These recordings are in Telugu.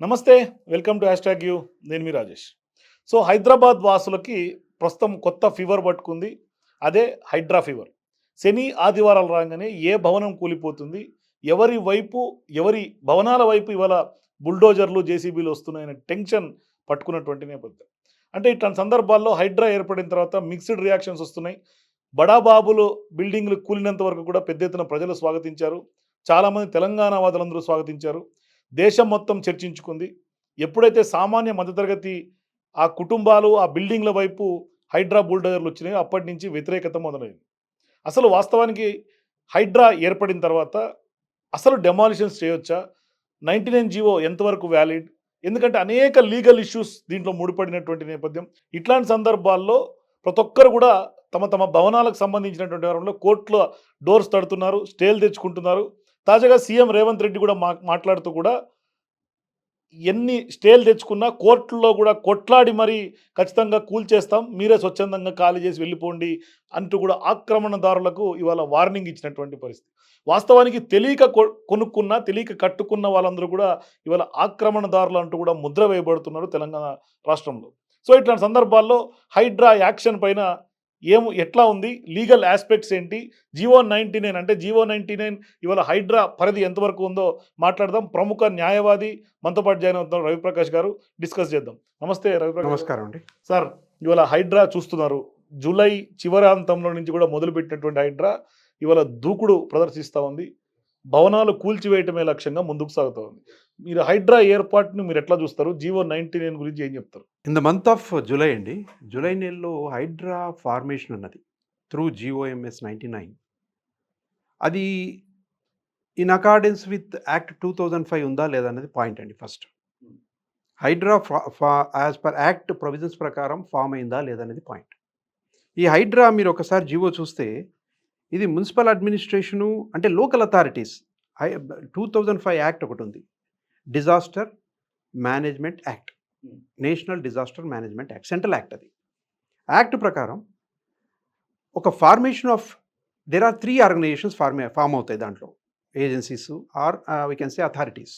నమస్తే. Welcome to hashtag you. నేను మీ రాజేష్. సో, హైదరాబాద్ వాసులకి ప్రస్తుతం కొత్త ఫీవర్ పట్టుకుంది. అదే హైడ్రా ఫీవర్. శని, ఆదివారాలు రాంగానే ఏ భవనం కూలిపోతుంది, ఎవరి వైపు, ఎవరి భవనాల వైపు ఇవాళ బుల్డోజర్లు, జేసీబీలు వస్తున్నాయనే టెన్షన్ పట్టుకున్నటువంటి నేపథ్యం. అంటే ఇట్లాంటి సందర్భాల్లో హైడ్రా ఏర్పడిన తర్వాత మిక్స్డ్ రియాక్షన్స్ వస్తున్నాయి. బడాబాబులు బిల్డింగ్‌లు కూలినంత వరకు కూడా పెద్ద ఎత్తున ప్రజలు స్వాగతించారు. చాలామంది తెలంగాణ వాదులందరూ స్వాగతించారు. దేశం మొత్తం చర్చించుకుంది. ఎప్పుడైతే సామాన్య మధ్యతరగతి ఆ కుటుంబాలు, ఆ బిల్డింగ్‌ల వైపు హైడ్రా బుల్డోజర్‌లు వచ్చినాయో అప్పటి నుంచి వ్యతిరేకత మొదలైంది. అసలు వాస్తవానికి హైడ్రా ఏర్పడిన తర్వాత అసలు డెమాలిషన్స్ చేయొచ్చా? 99 జీవో ఎంతవరకు వ్యాలిడ్? ఎందుకంటే అనేక లీగల్ ఇష్యూస్ దీంట్లో ముడిపడినటువంటి నేపథ్యం. ఇట్లాంటి సందర్భాల్లో ప్రతి ఒక్కరు కూడా తమ తమ భవనాలకు సంబంధించినటువంటి వ్యవహారంలో కోర్టుల డోర్స్ తడుతున్నారు. స్టేలు తెచ్చుకుంటున్నారు. తాజాగా సీఎం రేవంత్ రెడ్డి కూడా మాట్లాడుతూ కూడా ఎన్ని స్టేలు తెచ్చుకున్నా కోర్టుల్లో కూడా కొట్లాడి మరి ఖచ్చితంగా కూల్చేస్తాం. మీరే స్వచ్ఛందంగా ఖాళీ చేసి వెళ్ళిపోండి అంటూ కూడా ఆక్రమణదారులకు ఇవాళ వార్నింగ్ ఇచ్చినటువంటి పరిస్థితి. వాస్తవానికి తెలియక కొనుక్కున్న, తెలియక కట్టుకున్న వాళ్ళందరూ కూడా ఇవాళ ఆక్రమణదారులు అంటూ కూడా ముద్ర వేయబడుతున్నారు తెలంగాణ రాష్ట్రంలో. సో, ఇట్లాంటి సందర్భాల్లో హైడ్రా యాక్షన్ పైన ఎట్లా ఉంది? లీగల్ యాస్పెక్ట్స్ ఏంటి? జీవో 99 అంటే జీవో 99 ఇవాళ హైడ్రా పరిధి ఎంతవరకు ఉందో మాట్లాడదాం. ప్రముఖ న్యాయవాది మనతో పాటు జాయిన్ అవుతున్నారు రవిప్రకాష్ గారు. డిస్కస్ చేద్దాం. నమస్తే రవిప్రకాష్. నమస్కారం అండి. సార్, ఇవాళ హైడ్రా చూస్తున్నారు. జూలై చివరాంతంలో నుంచి కూడా మొదలుపెట్టినటువంటి హైడ్రా ఇవాళ దూకుడు ప్రదర్శిస్తూ ఉంది. భవనాలు కూల్చివేయటమే లక్ష్యంగా ముందుకు సాగుతూ ఉంది. మీరు హైడ్రా ఏర్పాటును మీరు ఎట్లా చూస్తారు? జీవో 99 గురించి ఏం చెప్తారు? In the month of July అండి, జూలై నెలలో హైడ్రా ఫార్మేషన్ అన్నది త్రూ జిఓఎంఎస్ 99 అది ఇన్ అకార్డెన్స్ విత్ యాక్ట్ 2005 ఉందా లేదా అనేది పాయింట్ అండి. First Hydraa as per act provisions ప్రకారం ఫామ్ అయిందా లేదనేది పాయింట్. ఈ హైడ్రా మీరు ఒకసారి జీవో చూస్తే ఇది మున్సిపల్ అడ్మినిస్ట్రేషను అంటే లోకల్ అథారిటీస్ 2005 యాక్ట్ ఒకటి ఉంది, disaster management act, national disaster management act, central act. అది యాక్ట్ ప్రకారం ఒక formation of there are 3 organisations form అవుతాయి దాంట్లో, agencies or we can say authorities.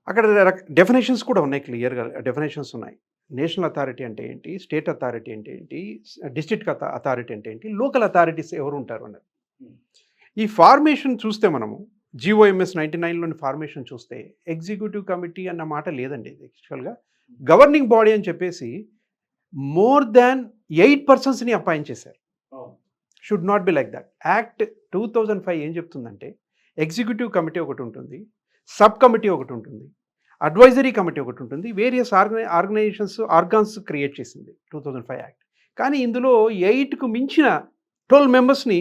అక్కడ డెఫినేషన్స్ కూడా ఉన్నాయి, క్లియర్గా డెఫినేషన్స్ ఉన్నాయి. నేషనల్ అథారిటీ అంటే ఏంటి, స్టేట్ అథారిటీ అంటే ఏంటి, డిస్ట్రిక్ట్ అథారిటీ అంటే ఏంటి, లోకల్ అథారిటీస్ ఎవరు ఉంటారు అన్నది. ఈ ఫార్మేషన్ చూస్తే మనము జిఓఎంఎస్ 99లోని ఫార్మేషన్ చూస్తే ఎగ్జిక్యూటివ్ కమిటీ అన్న మాట లేదండి. ఇది యాక్చువల్గా గవర్నింగ్ బాడీ అని చెప్పేసి మోర్ దాన్ 8 పర్సన్స్ని అపాయింట్ చేశారు. Should not be like that. Act 2005 ఏం చెప్తుందంటే ఎగ్జిక్యూటివ్ కమిటీ ఒకటి ఉంటుంది, సబ్ కమిటీ ఒకటి ఉంటుంది, అడ్వైజరీ కమిటీ ఒకటి ఉంటుంది, వేరియస్ ఆర్గాన్స్ క్రియేట్ చేసింది 2005 యాక్ట్. కానీ ఇందులో 8కు మించిన 12 మెంబర్స్ని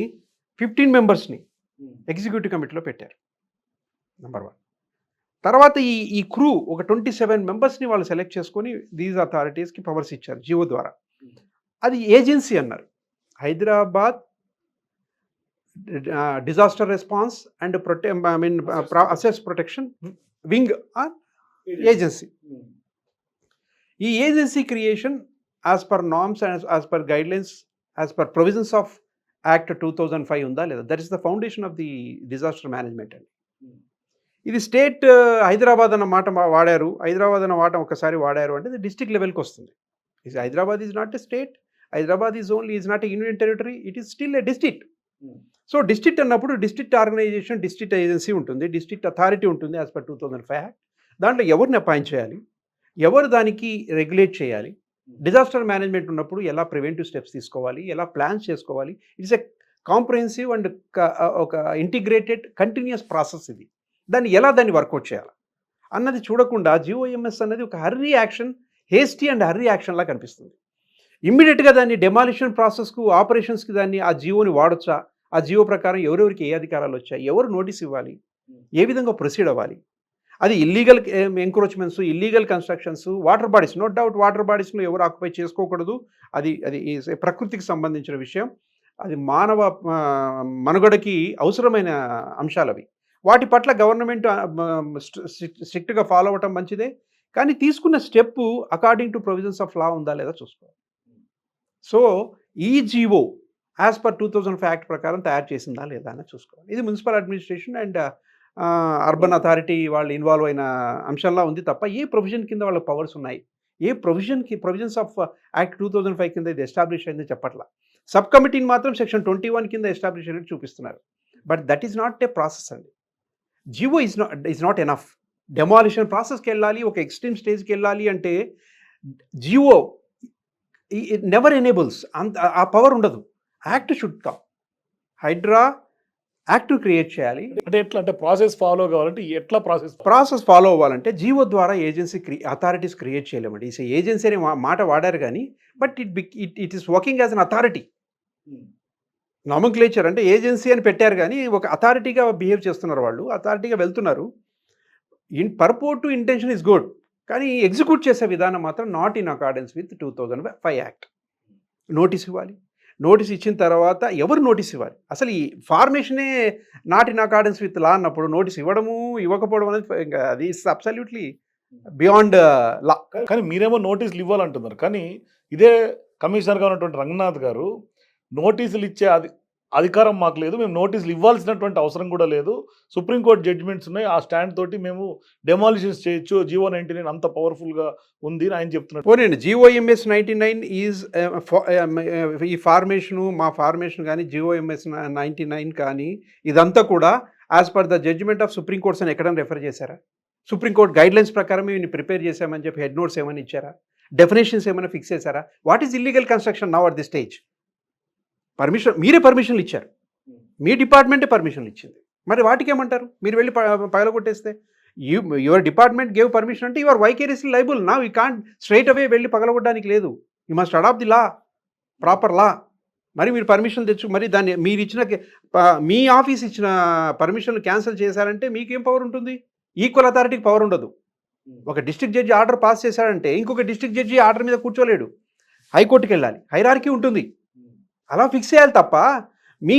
15 మెంబర్స్ని ఎగ్జిక్యూటివ్ కమిటీలో పెట్టారు. నెంబర్ 1. తర్వాత ఈ క్రూ ఒక 27 మెంబర్స్ని వాళ్ళు సెలెక్ట్ చేసుకొని దీస్ అథారిటీస్కి పవర్స్ ఇచ్చారు జియో ద్వారా. అది ఏజెన్సీ అన్నారు, Hyderabad disaster response and assets protection wing or agency. ఈ agency creation as per norms and as per guidelines as per provisions of act 2005 ఉందా లేదా, that is the foundation of the disaster management అండి. ఇది స్టేట్ హైదరాబాద్ అన్న మాట వాడారు, హైదరాబాద్ అన్న మాట ఒకసారి వాడారు అంటే ఇది డిస్ట్రిక్ట్ లెవెల్కి వస్తుంది. Hyderabad is not a state, Hyderabad is not a union territory, it is still a district. So district అన్నప్పుడు డిస్ట్రిక్ట్ ఆర్గనైజేషన్, డిస్ట్రిక్ట్ ఏజెన్సీ ఉంటుంది, డిస్ట్రిక్ట్ అథారిటీ ఉంటుంది యాజ్ పర్ 2005 యాక్ట్. దాంట్లో ఎవరిని అపాయింట్ చేయాలి, ఎవరు దానికి రెగ్యులేట్ చేయాలి, డిజాస్టర్ మేనేజ్మెంట్ ఉన్నప్పుడు ఎలా ప్రివెంటివ్ స్టెప్స్ తీసుకోవాలి, ఎలా ప్లాన్స్ చేసుకోవాలి. ఇట్స్ ఎ కాంప్రహెన్సివ్ అండ్ ఒక ఇంటిగ్రేటెడ్ కంటిన్యూస్ ప్రాసెస్. ఇది దాన్ని వర్కౌట్ చేయాలి అన్నది చూడకుండా జిఓఎంఎస్ అన్నది ఒక hurry action, hasty and hurry యాక్షన్లా కనిపిస్తుంది. ఇమ్మీడియట్గా దాన్ని డెమాలిషన్ ప్రాసెస్కు, ఆపరేషన్స్కి దాన్ని ఆ జియోని వాడొచ్చా, ఆ జియో ప్రకారం ఎవరెవరికి ఏ అధికారాలు వచ్చాయి, ఎవరు నోటీస్ ఇవ్వాలి, ఏ విధంగా ప్రొసీడ్ అవ్వాలి, అది illegal encroachments, illegal constructions, water bodies, no doubt water బాడీస్లో ఎవరు ఆక్యుపై చేసుకోకూడదు, అది ప్రకృతికి సంబంధించిన విషయం, అది మానవ మనుగడకి అవసరమైన అంశాలు అవి. వాటి పట్ల గవర్నమెంట్ స్ట్రిక్ట్గా ఫాలో అవ్వటం మంచిదే, కానీ తీసుకున్న step according to provisions of law ఉందా లేదా చూసుకోవాలి. సో ఈ జీవో యాజ్ పర్ 2005 యాక్ట్ ప్రకారం తయారు చేసిందా లేదా అని చూసుకోవాలి. ఇది municipal administration and urban authority వాళ్ళు ఇన్వాల్వ్ అయిన అంశంలా ఉంది తప్ప ఏ ప్రొవిజన్ కింద వాళ్ళ పవర్స్ ఉన్నాయి, ఏ ప్రొవిజన్స్ ఆఫ్ యాక్ట్ 2005 కింద ఇది ఎస్టాబ్లిష్ అయింది చెప్పట్లా. సబ్ కమిటీని మాత్రం సెక్షన్ 21 కింద ఎస్టాబ్లిష్ అయినట్టు చూపిస్తున్నారు. But that is not a process అండి. GO is not enough. Demolition ప్రాసెస్కి వెళ్ళాలి, ఒక ఎక్స్ట్రీమ్ స్టేజ్కి వెళ్ళాలి అంటే జివో ఇట్ నెవర్ ఎనేబుల్స్. అంత ఆ పవర్ ఉండదు. Act should come. HYDRAA act create చేయాలి. అంటే ఎట్లా అంటే ప్రాసెస్ ఫాలో కావాలంటే ఎట్లా ప్రాసెస్ ఫాలో అవ్వాలంటే జీవో ద్వారా అథారిటీస్ క్రియేట్ చేయలేమండి. ఈ ఏజెన్సీ అనే మాట వాడారు కానీ but it is working as an authority. Nomenclature అంటే ఏజెన్సీ అని పెట్టారు కానీ ఒక అథారిటీగా బిహేవ్ చేస్తున్నారు, వాళ్ళు అథారిటీగా వెళ్తున్నారు. Purport to intention is good, కానీ ఎగ్జిక్యూట్ చేసే విధానం మాత్రం not in accordance with 2005 act. Notice ఇవ్వాలి. నోటీస్ ఇచ్చిన తర్వాత ఎవరు నోటీస్ ఇవ్వాలి? అసలు ఈ ఫార్మేషనే not in accordance with law అన్నప్పుడు నోటీస్ ఇవ్వడము ఇవ్వకపోవడం అనేది ఇంకా అది ఇస్ అబ్సల్యూట్లీ బియాండ్ లా. కానీ మీరేమో నోటీసులు ఇవ్వాలంటున్నారు, కానీ ఇదే కమిషనర్గా ఉన్నటువంటి రంగనాథ్ గారు నోటీసులు ఇచ్చే అధికారం మాకు లేదు, మేము నోటీసులు ఇవ్వాల్సినటువంటి అవసరం కూడా లేదు, సుప్రీంకోర్టు జడ్జిమెంట్స్ ఉన్నాయి, ఆ స్టాండ్ తోటి మేము డెమాలిషన్స్ చేయొచ్చు, జీవో 99 అంత పవర్ఫుల్గా ఉంది అని ఆయన చెప్తున్నారు. పోనండి, GOMS 99 ఈజ్ ఈ ఫార్మేషను, మా ఫార్మేషన్ కానీ GOMS 99 కానీ ఇదంతా కూడా as per the judgment of supreme courts అని ఎక్కడైనా రెఫర్ చేశారా? సుప్రీంకోర్టు గైడ్లైన్స్ ప్రకారం ఇవి ప్రిపేర్ చేశామని చెప్పి హెడ్ నోట్స్ ఏమైనా ఇచ్చారా? డెఫినేషన్స్ ఏమైనా ఫిక్స్ చేశారా? What is illegal construction now at the stage? మీరే పర్మిషన్లు ఇచ్చారు, మీ డిపార్ట్మెంటే పర్మిషన్లు ఇచ్చింది, మరి వాటికి ఏమంటారు? మీరు వెళ్ళి పగలగొట్టేస్తే యువర్ డిపార్ట్మెంట్ గేవ్ పర్మిషన్ అంటే యువర్ వైకేరియస్లీ లైబుల్. నా యూ కాంట్ స్ట్రైట్ అవే వెళ్ళి పగలగొట్టడానికి లేదు. You must adapt the law, proper law. మరి మీరు పర్మిషన్ మరి దాన్ని మీరు ఇచ్చిన మీ ఆఫీస్ ఇచ్చిన పర్మిషన్లు క్యాన్సిల్ చేశారంటే మీకేం పవర్ ఉంటుంది? ఈక్వల్ అథారిటీకి పవర్ ఉండదు. ఒక డిస్ట్రిక్ట్ జడ్జి ఆర్డర్ పాస్ చేశాడంటే ఇంకొక డిస్ట్రిక్ట్ జడ్జి ఆర్డర్ మీద కూర్చోలేడు, హైకోర్టుకి వెళ్ళాలి, హైరార్కీ ఉంటుంది. అలా ఫిక్స్ చేయాలి తప్ప మీ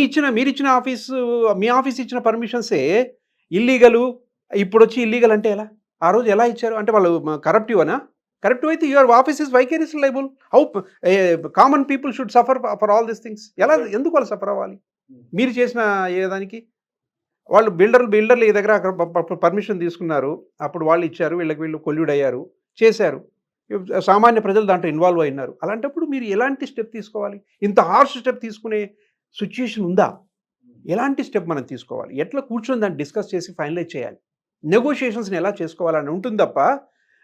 ఆఫీస్ ఇచ్చిన పర్మిషన్సే ఇల్లీగలు, ఇప్పుడు వచ్చి ఇల్లీగల్ అంటే ఎలా? ఆ రోజు ఎలా ఇచ్చారు? అంటే వాళ్ళు కరప్టివ్ అయితే your office is vicariously liable. How common people should suffer for all these things. ఎందుకు వాళ్ళు సఫర్ అవ్వాలి? మీరు చేసిన ఏదానికి? వాళ్ళు బిల్డర్లు ఈ దగ్గర పర్మిషన్ తీసుకున్నారు, అప్పుడు వాళ్ళు ఇచ్చారు, వీళ్ళు కొల్యూడ్ అయ్యారు, చేశారు, సామాన్య ప్రజలు దాంట్లో ఇన్వాల్వ్ అయినారు. అలాంటప్పుడు మీరు ఎలాంటి స్టెప్ తీసుకోవాలి? ఇంత హార్ష్ స్టెప్ తీసుకునే సిచ్యుయేషన్ ఉందా? ఎలాంటి స్టెప్ మనం తీసుకోవాలి? ఎట్లా కూర్చొని దాన్ని డిస్కస్ చేసి ఫైనలైజ్ చేయాలి? నెగోషియేషన్స్ని ఎలా చేసుకోవాలని ఉంటుంది తప్ప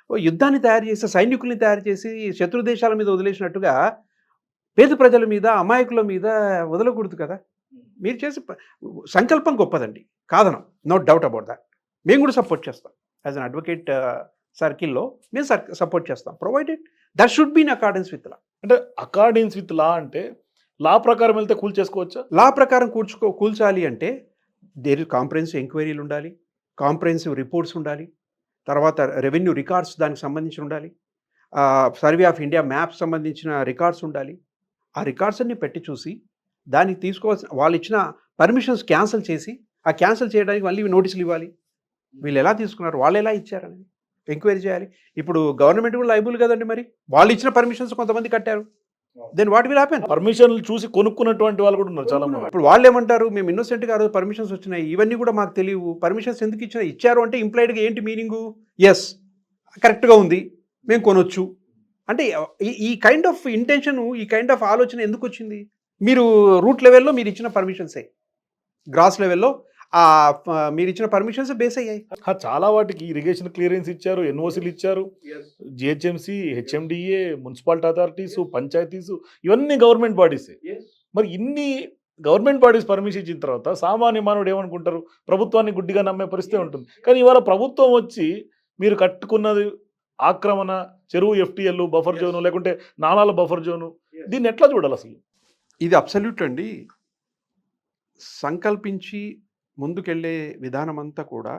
యుద్ధాన్ని తయారు చేసి, సైనికుల్ని తయారు చేసి శత్రు దేశాల మీద వదిలేసినట్టుగా పేద ప్రజల మీద, అమాయకుల మీద వదలకూడదు కదా. మీరు చేసే సంకల్పం గొప్పదండి, కాదనం, నో డౌట్ అబౌట్ దాట్. మేము కూడా సపోర్ట్ చేస్తాం యాజ్ అన్ అడ్వకేట్ సర్కిల్లో, మేము సపోర్ట్ చేస్తాం, provided that should be in accordance with law. అంటే అకార్డెన్స్ విత్ లా అంటే లా ప్రకారం వెళ్తే కూల్చేసుకోవచ్చా? లా ప్రకారం కూల్చాలి అంటే దేర్ కాంప్రహెన్సివ్ ఎంక్వైరీలు ఉండాలి, కాంప్రహెన్సివ్ రిపోర్ట్స్ ఉండాలి, తర్వాత రెవెన్యూ రికార్డ్స్ దానికి సంబంధించి ఉండాలి, సర్వే ఆఫ్ ఇండియా మ్యాప్స్ సంబంధించిన రికార్డ్స్ ఉండాలి. ఆ రికార్డ్స్ అన్ని పెట్టి చూసి దానికి తీసుకోవాల్సిన వాళ్ళు ఇచ్చిన పర్మిషన్స్ క్యాన్సిల్ చేసి, ఆ క్యాన్సిల్ చేయడానికి మళ్ళీ నోటీసులు ఇవ్వాలి. వీళ్ళు ఎలా తీసుకున్నారు, వాళ్ళు ఎలా ఇచ్చారని ఎంక్వైరీ చేయాలి. ఇప్పుడు గవర్నమెంట్ కూడా లైబుల్ కదండి, మరి వాళ్ళు ఇచ్చిన పర్మిషన్స్ కొంతమంది కట్టారు, దెన్ వాట్ విల్ హ్యాపెన్? పర్మిషన్లు చూసి కొనుక్కున్నటువంటి వాళ్ళు కూడా ఉన్నారు చాలా మంది. ఇప్పుడు వాళ్ళు ఏమంటారు, మేము ఇన్నోసెంట్గా ఆ రోజు పర్మిషన్స్ వచ్చినాయి, ఇవన్నీ కూడా మాకు తెలియవు, పర్మిషన్స్ ఎందుకు ఇచ్చారు అంటే ఇంప్లాయిడ్గా ఏంటి మీనింగు? ఎస్ కరెక్ట్గా ఉంది, మేము కొనొచ్చు అంటే ఈ కైండ్ ఆఫ్ ఇంటెన్షన్, ఈ కైండ్ ఆఫ్ ఆలోచన ఎందుకు వచ్చింది? మీరు రూట్ లెవెల్లో మీరు ఇచ్చిన పర్మిషన్సే, గ్రాస్ లెవెల్లో మీరు ఇచ్చిన పర్మిషన్స్ బేస్ అయ్యాయి. చాలా వాటికి ఇరిగేషన్ క్లియరెన్స్ ఇచ్చారు, ఎన్ఓసీలు ఇచ్చారు, GHMC, HMDA, municipality authorities, panchayats, ఇవన్నీ గవర్నమెంట్ బాడీసే. మరి ఇన్ని గవర్నమెంట్ బాడీస్ పర్మిషన్ ఇచ్చిన తర్వాత సామాన్య మానవుడు ఏమనుకుంటారు? ప్రభుత్వాన్ని గుడ్డిగా నమ్మే పరిస్థితి ఉంటుంది. కానీ ఇవాళ ప్రభుత్వం వచ్చి మీరు కట్టుకున్నది ఆక్రమణ, చెరువు ఎఫ్టీఎల్ బఫర్ జోను, లేకుంటే నాలాల బఫర్ జోను, దీన్ని ఎట్లా చూడాలి అసలు? ఇది అబ్సల్యూట్ అండి. సంకల్పించి ముందుకెళ్ళే విధానం అంతా కూడా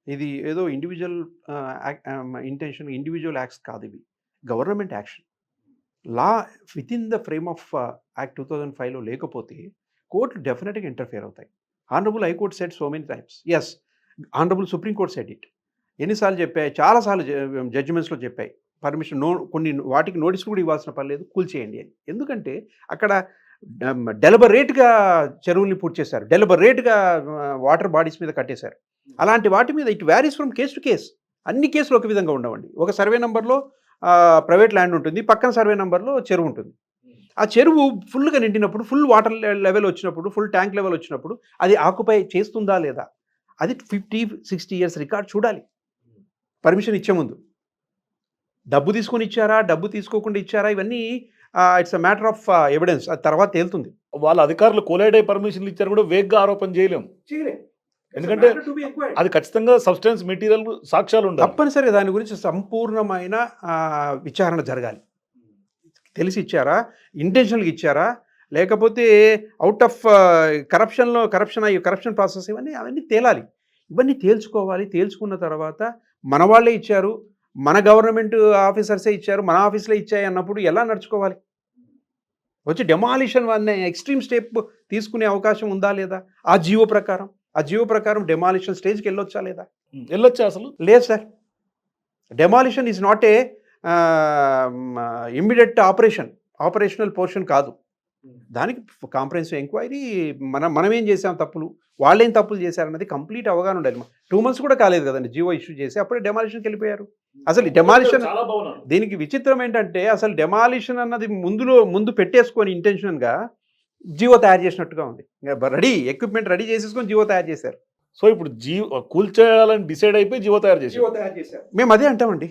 ఇది ఏదో ఇండివిజువల్ ఇంటెన్షన్, ఇండివిజువల్ యాక్ట్స్ కాదు, ఇవి government action. Law with in the frame of act 2005లో లేకపోతే కోర్టు డెఫినెట్గా ఇంటర్ఫియర్ అవుతాయి. Honourable high court said so many times, yes honourable supreme court said it, ఎన్నిసార్లు చెప్పాయి, చాలాసార్లు జడ్జిమెంట్స్లో చెప్పాయి, పర్మిషన్ కొన్ని వాటికి నోటీస్ కూడా ఇవ్వాల్సిన పని లేదు, కూల్చేయండి అని. ఎందుకంటే అక్కడ డెలిబరేట్గా చెరువుల్ని పూడ్చేశారు, డెలిబరేట్గా వాటర్ బాడీస్ మీద కట్టేశారు. అలాంటి వాటి మీద it varies from case to case. అన్ని కేసులు ఒక విధంగా ఉండవండి. ఒక సర్వే నెంబర్లో ప్రైవేట్ ల్యాండ్ ఉంటుంది, పక్కన సర్వే నెంబర్లో చెరువు ఉంటుంది. ఆ చెరువు ఫుల్గా నిండినప్పుడు, ఫుల్ వాటర్ లెవెల్ వచ్చినప్పుడు, ఫుల్ ట్యాంక్ లెవెల్ వచ్చినప్పుడు అది ఆక్యుపై చేస్తుందా లేదా, అది 50-60 ఇయర్స్ రికార్డ్ చూడాలి పర్మిషన్ ఇచ్చే ముందు. డబ్బు తీసుకొని ఇచ్చారా, డబ్బు తీసుకోకుండా ఇచ్చారా, ఇవన్నీ it's a matter of evidence. అది తర్వాత తేలుతుంది. వాళ్ళ అధికారులు కోలైడ్ అయ్యి పర్మిషన్లు ఇచ్చారు కూడా వేగ్గా ఆరోపణ చేయలేం. ఎందుకంటే అది ఖచ్చితంగా సబ్స్టెన్స్ మెటీరియల్ సాక్ష్యాలు ఉండాలి. తప్పనిసరిగా దాని గురించి సంపూర్ణమైన విచారణ జరగాలి. తెలిసి ఇచ్చారా, ఇంటెన్షనల్గా ఇచ్చారా, లేకపోతే అవుట్ ఆఫ్ కరప్షన్ ప్రాసెస్, అవన్నీ తేలాలి. ఇవన్నీ తేల్చుకోవాలి. తేల్చుకున్న తర్వాత మన వాళ్ళే ఇచ్చారు, మన గవర్నమెంట్ ఆఫీసర్సే ఇచ్చారు, మన ఆఫీస్లో ఇచ్చాయి అన్నప్పుడు ఎలా నడుచుకోవాలి? వచ్చి డెమాలిషన్ అనే ఎక్స్ట్రీమ్ స్టెప్ తీసుకునే అవకాశం ఉందా లేదా? ఆ జీవో ప్రకారం డెమాలిషన్ స్టేజ్కి వెళ్ళొచ్చా లేదా? వెళ్ళొచ్చా అసలు? లేదు sir. Demolition is not a immediate operational portion కాదు. దానికి కాంప్రహెన్సివ్ ఎంక్వైరీ, మనం ఏం చేసాం తప్పులు, వాళ్ళేం తప్పులు చేశారన్నది కంప్లీట్ అవగాహన ఉండాలి. 2 months కూడా కాలేదు కదండి జీవో ఇష్యూ చేసి, అప్పుడే డెమాలిషన్కి వెళ్ళిపోయారు. అసలు డెమాలిషన్, దీనికి విచిత్రం ఏంటంటే అసలు డెమాలిషన్ అన్నది ముందు పెట్టేసుకొని ఇంటెన్షన్గా జీవో తయారు చేసినట్టుగా ఉంది. ఎక్విప్మెంట్ రెడీ చేసేసుకొని జీవో తయారు చేశారు. సో ఇప్పుడు కూల్చేయాలని డిసైడ్ అయిపోయి జీవో తయారు చేశారు. మేము అదే అంటామండి.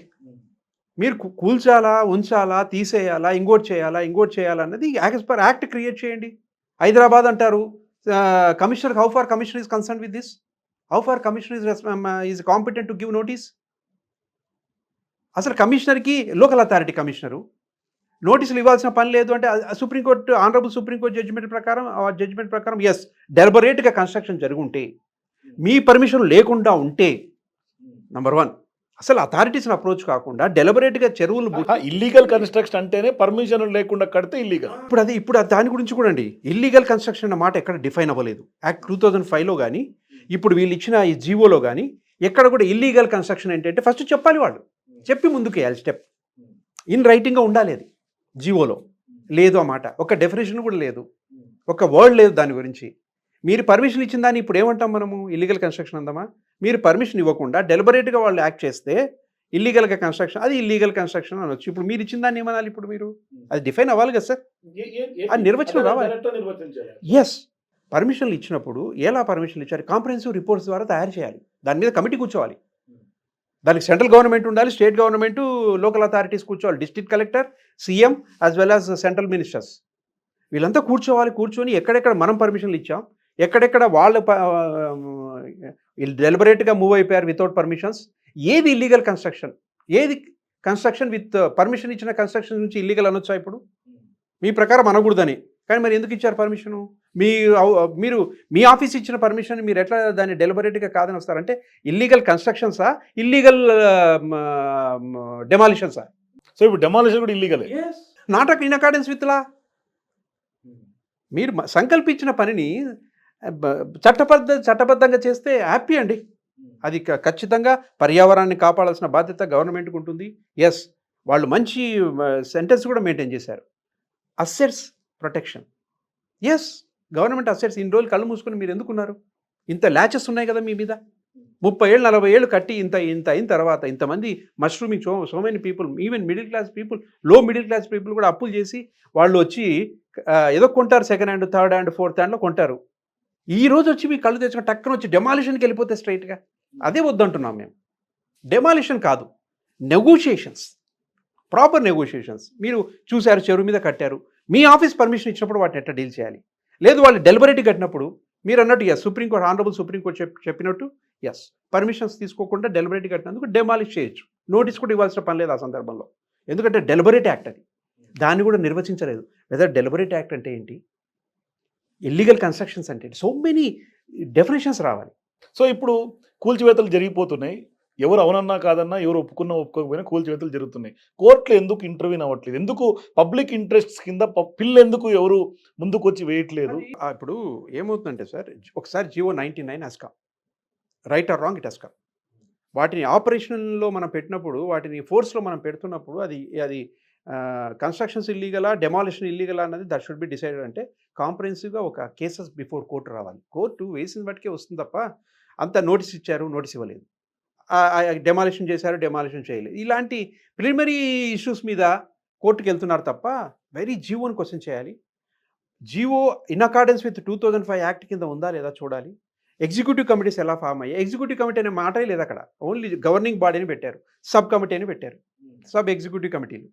మీరు కూల్చాలా, ఉంచాలా, తీసేయాలా, ఇంకోటి చేయాలా అన్నది యాజ్ పర్ యాక్ట్ క్రియేట్ చేయండి. హైదరాబాద్ అంటారు, commissioner, how far commissioner is concern with this? How far commissioner is competent to give notice? అసలు కమిషనర్కి, లోకల్ అథారిటీ కమిషనరు నోటీసులు ఇవ్వాల్సిన పని లేదు అంటే, సుప్రీంకోర్టు, ఆనరబుల్ సుప్రీంకోర్టు జడ్జిమెంట్ ప్రకారం ఎస్, డెలిబరేట్గా కన్స్ట్రక్షన్ జరుగుంటే, మీ పర్మిషన్ లేకుండా ఉంటే, నంబర్ 1 అసలు అథారిటీస్ని అప్రోచ్ కాకుండా డెలిబరేట్గా చెరువులు ఇల్లీగల్ కన్స్ట్రక్షన్ అంటేనే పర్మిషన్ లేకుండా కడితే ఇల్లీగల్. ఇప్పుడు దాని గురించి కూడా అండి, ఇల్లీగల్ కన్స్ట్రక్షన్ అన్న మాట ఎక్కడ డిఫైన్ అవ్వలేదు. యాక్ట్ 2005లో కానీ, ఇప్పుడు వీళ్ళు ఇచ్చిన ఈ జీవోలో కానీ ఎక్కడ కూడా ఇల్లీగల్ కన్స్ట్రక్షన్ ఏంటంటే ఫస్ట్ చెప్పాలి, వాళ్ళు చెప్పి ముందుకు వేయాలి. స్టెప్ ఇన్ రైటింగ్గా ఉండాలి. అది జీవోలో లేదు అన్నమాట. ఒక డెఫినేషన్ కూడా లేదు, ఒక వర్డ్ లేదు దాని గురించి. మీరు పర్మిషన్ ఇచ్చిన దాన్ని ఇప్పుడు ఏమంటాం మనము? ఇల్లీగల్ కన్స్ట్రక్షన్ అందామా? మీరు పర్మిషన్ ఇవ్వకుండా డెలిబరేట్గా వాళ్ళు యాక్ట్ చేస్తే ఇల్లీగల్గా కన్స్ట్రక్షన్, అది ఇల్లీగల్ కన్స్ట్రక్షన్ అనొచ్చు. ఇప్పుడు మీరు ఇచ్చిన దాన్ని ఏమనాలి? ఇప్పుడు మీరు అది డిఫైన్ అవ్వాలి కదా సార్, అది నిర్వచనం రావాలి. ఎస్, పర్మిషన్లు ఇచ్చినప్పుడు ఎలా పర్మిషన్లు ఇచ్చారు, కాంప్రహెన్సివ్ రిపోర్ట్స్ ద్వారా తయారు చేయాలి. దాని మీద కమిటీ కూర్చోవాలి. దానికి సెంట్రల్ గవర్నమెంట్ ఉండాలి, స్టేట్ గవర్నమెంట్, లోకల్ అథారిటీస్ కూర్చోవాలి, district collector, CM as well as central ministers, వీళ్ళంతా కూర్చొని ఎక్కడెక్కడ మనం పర్మిషన్లు ఇచ్చాం, ఎక్కడెక్కడ వాళ్ళు డెలిబరేట్గా మూవ్ అయిపోయారు వితౌట్ పర్మిషన్స్, ఏది ఇల్లీగల్ కన్స్ట్రక్షన్, ఏది కన్స్ట్రక్షన్ విత్ పర్మిషన్ ఇచ్చిన కన్స్ట్రక్షన్ నుంచి ఇల్లీగల్ అనొచ్చా? ఇప్పుడు మీ ప్రకారం అనకూడదని, కానీ మరి ఎందుకు ఇచ్చారు పర్మిషను? మీరు మీ ఆఫీస్ ఇచ్చిన పర్మిషన్ మీరు ఎట్లా దాన్ని డెలిబరేట్గా కాదని వస్తారంటే, ఇల్లీగల్ కన్స్ట్రక్షన్సా, ఇల్లీగల్ డెమాలిషన్సా? సో ఇప్పుడు డెమాలిషన్ కూడా ఇల్లీగలే. Not in accordance with law. మీరు సంకల్పించిన పనిని చట్టబద్ధంగా చేస్తే హ్యాపీ అండి. అది ఖచ్చితంగా పర్యావరణాన్ని కాపాడాల్సిన బాధ్యత గవర్నమెంట్కి ఉంటుంది. ఎస్, వాళ్ళు మంచి సెంటెన్స్ కూడా మెయింటైన్ చేశారు, assets protection. Yes, government assets. ఇన్ని రోజులు కళ్ళు మూసుకొని మీరు ఎందుకున్నారు? ఇంత ల్యాచెస్ ఉన్నాయి కదా మీ మీద. 30 ఏళ్ళు 40 ఏళ్ళు కట్టి ఇంత అయిన తర్వాత ఇంతమంది mushrooming, so many people, even middle class people, low middle class people కూడా అప్పులు చేసి వాళ్ళు వచ్చి ఏదో కొంటారు, second hand, third hand, fourth హ్యాండ్లో కొంటారు. ఈ రోజు వచ్చి మీ కళ్ళు తెచ్చుకొని టక్కన వచ్చి డెమాలిషన్కి వెళ్ళిపోతే స్ట్రైట్గా అదే వద్దంటున్నాం మేము. డెమాలిషన్ కాదు, నెగోషియేషన్స్, ప్రాపర్ నెగోషియేషన్స్. మీరు చూశారు, చెరువు మీద కట్టారు, మీ ఆఫీస్ పర్మిషన్ ఇచ్చినప్పుడు వాటిని ఎట్లా డీల్ చేయాలి? లేదు వాళ్ళు డెలిబరేట్గా కట్టినప్పుడు మీరు అన్నట్టు ఎస్, సుప్రీంకోర్టు, ఆనరబుల్ సుప్రీంకోర్టు చెప్పినట్టు ఎస్, పర్మిషన్స్ తీసుకోకుండా డెలిబరేట్గా కట్టినందుకు డెమాలిష్ చేయొచ్చు. నోటీస్ కూడా ఇవ్వాల్సిన పని లేదు ఆ సందర్భంలో, ఎందుకంటే డెలిబరేట్ యాక్ట్ అది. దాన్ని కూడా నిర్వచించలేదు. వెదర్ డెలిబరేట్ యాక్ట్ అంటే ఏంటి, ఇల్లీగల్ కన్స్ట్రక్షన్స్ అంటే సో మెనీ డెఫినేషన్స్ రావాలి. సో ఇప్పుడు కూల్చివేతలు జరిగిపోతున్నాయి, ఎవరు అవునన్నా కాదన్నా, ఎవరు ఒప్పుకోకపోయినా కూల్చివేతలు జరుగుతున్నాయి. కోర్టులో ఎందుకు ఇంటర్వ్యూన్ అవ్వట్లేదు? ఎందుకు పబ్లిక్ ఇంట్రెస్ట్స్ కింద పిల్లు ఎందుకు ఎవరు ముందుకు వచ్చి వేయట్లేదు? ఇప్పుడు ఏమవుతుందంటే సార్, ఒకసారి GO 99 has come, right are wrong it has come. వాటిని ఆపరేషన్లో మనం పెట్టినప్పుడు, వాటిని ఫోర్స్లో మనం పెడుతున్నప్పుడు అది కన్స్ట్రక్షన్స్ ఇల్లీగలా, డెమాలిషన్ ఇల్లీగలా అన్నది దట్ షుడ్ బి డిసైడెడ్. అంటే కాంప్రహెన్సివ్‌గా ఒక కేసెస్ బిఫోర్ కోర్ట్ రావాలి. కోర్టు వేసిన బట్టికే వస్తుంది తప్ప, అంత నోటీస్ ఇచ్చారు, నోటీస్ ఇవ్వలేదు. డెమాలిషన్ చేశారు, డెమాలిషన్ చేయలేదు. ఇలాంటి ప్రిలిమినరీ ఇష్యూస్ మీద కోర్టుకెళ్తున్నారు తప్ప, వెరీ జీవోని క్వెషన్ చేయాలి. GO in accordance with 2005 act కింద ఉందా లేదా చూడాలి. ఎగ్జిక్యూటివ్ కమిటీస్ ఎలా ఫామ్ అయ్యాయి. ఎగ్జిక్యూటివ్ కమిటీ అనే మాటే లేదు అక్కడ. ఓన్లీ గవర్నింగ్ బాడీని పెట్టారు, సబ్ కమిటీ అని పెట్టారు, సబ్ ఎగ్జిక్యూటివ్ కమిటీలు.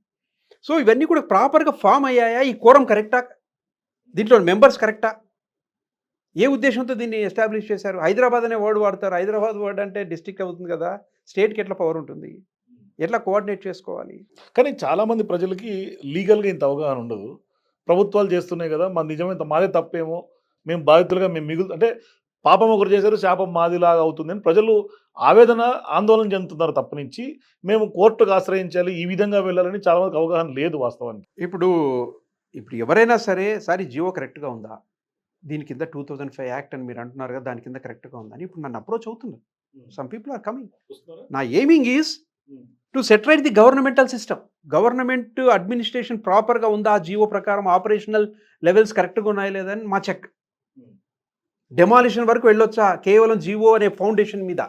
సో ఇవన్నీ కూడా ప్రాపర్‌గా ఫామ్ అయ్యాయా? ఈ కోరం కరెక్టా? దీంట్లో మెంబర్స్ కరెక్టా? ఏ ఉద్దేశంతో దీన్ని ఎస్టాబ్లిష్ చేశారు? హైదరాబాద్ అనే వర్డ్ వాడతారు. హైదరాబాద్ వర్డ్ అంటే డిస్ట్రిక్ట్ అవుతుంది కదా! స్టేట్‌కి ఎట్లా పవర్ ఉంటుంది? ఎట్లా కోఆర్డినేట్ చేసుకోవాలి? కానీ చాలామంది ప్రజలకి లీగల్‌గా ఇంత అవగాహన ఉండదు. ప్రభుత్వాలు చేస్తున్నాయి కదా! నిజమే మాదే తప్పేమో, మేము బాధితులుగా మేము అంటే పాపం ఒకరు చేశారు, శాపం మాదిలాగా అవుతుందని ప్రజలు ఆవేదన, ఆందోళన చెందుతున్నారు తప్పనించి, మేము కోర్టుకు ఆశ్రయించాలి, ఈ విధంగా వెళ్ళాలని చాలా మందికి అవగాహన లేదు వాస్తవానికి. ఇప్పుడు ఎవరైనా సరే, సార్ ఈ జీవో కరెక్ట్‌గా ఉందా? దీని కింద 2005 యాక్ట్ అని మీరు అంటున్నారు కదా! దాని కింద కరెక్ట్‌గా ఉందా అని ఇప్పుడు నన్ను అప్రోచ్ అవుతున్నారు. Some people are coming. నా aiming is to set right the governmental system. Government administration ప్రాపర్‌గా ఉందా? ఆ జీవో ప్రకారం ఆపరేషనల్ లెవెల్స్ కరెక్ట్‌గా ఉన్నాయా లేదా అని మా చెక్. డెమాలిషన్ వరకు వెళ్ళొచ్చా? కేవలం జీవో అనే ఫౌండేషన్ మీద.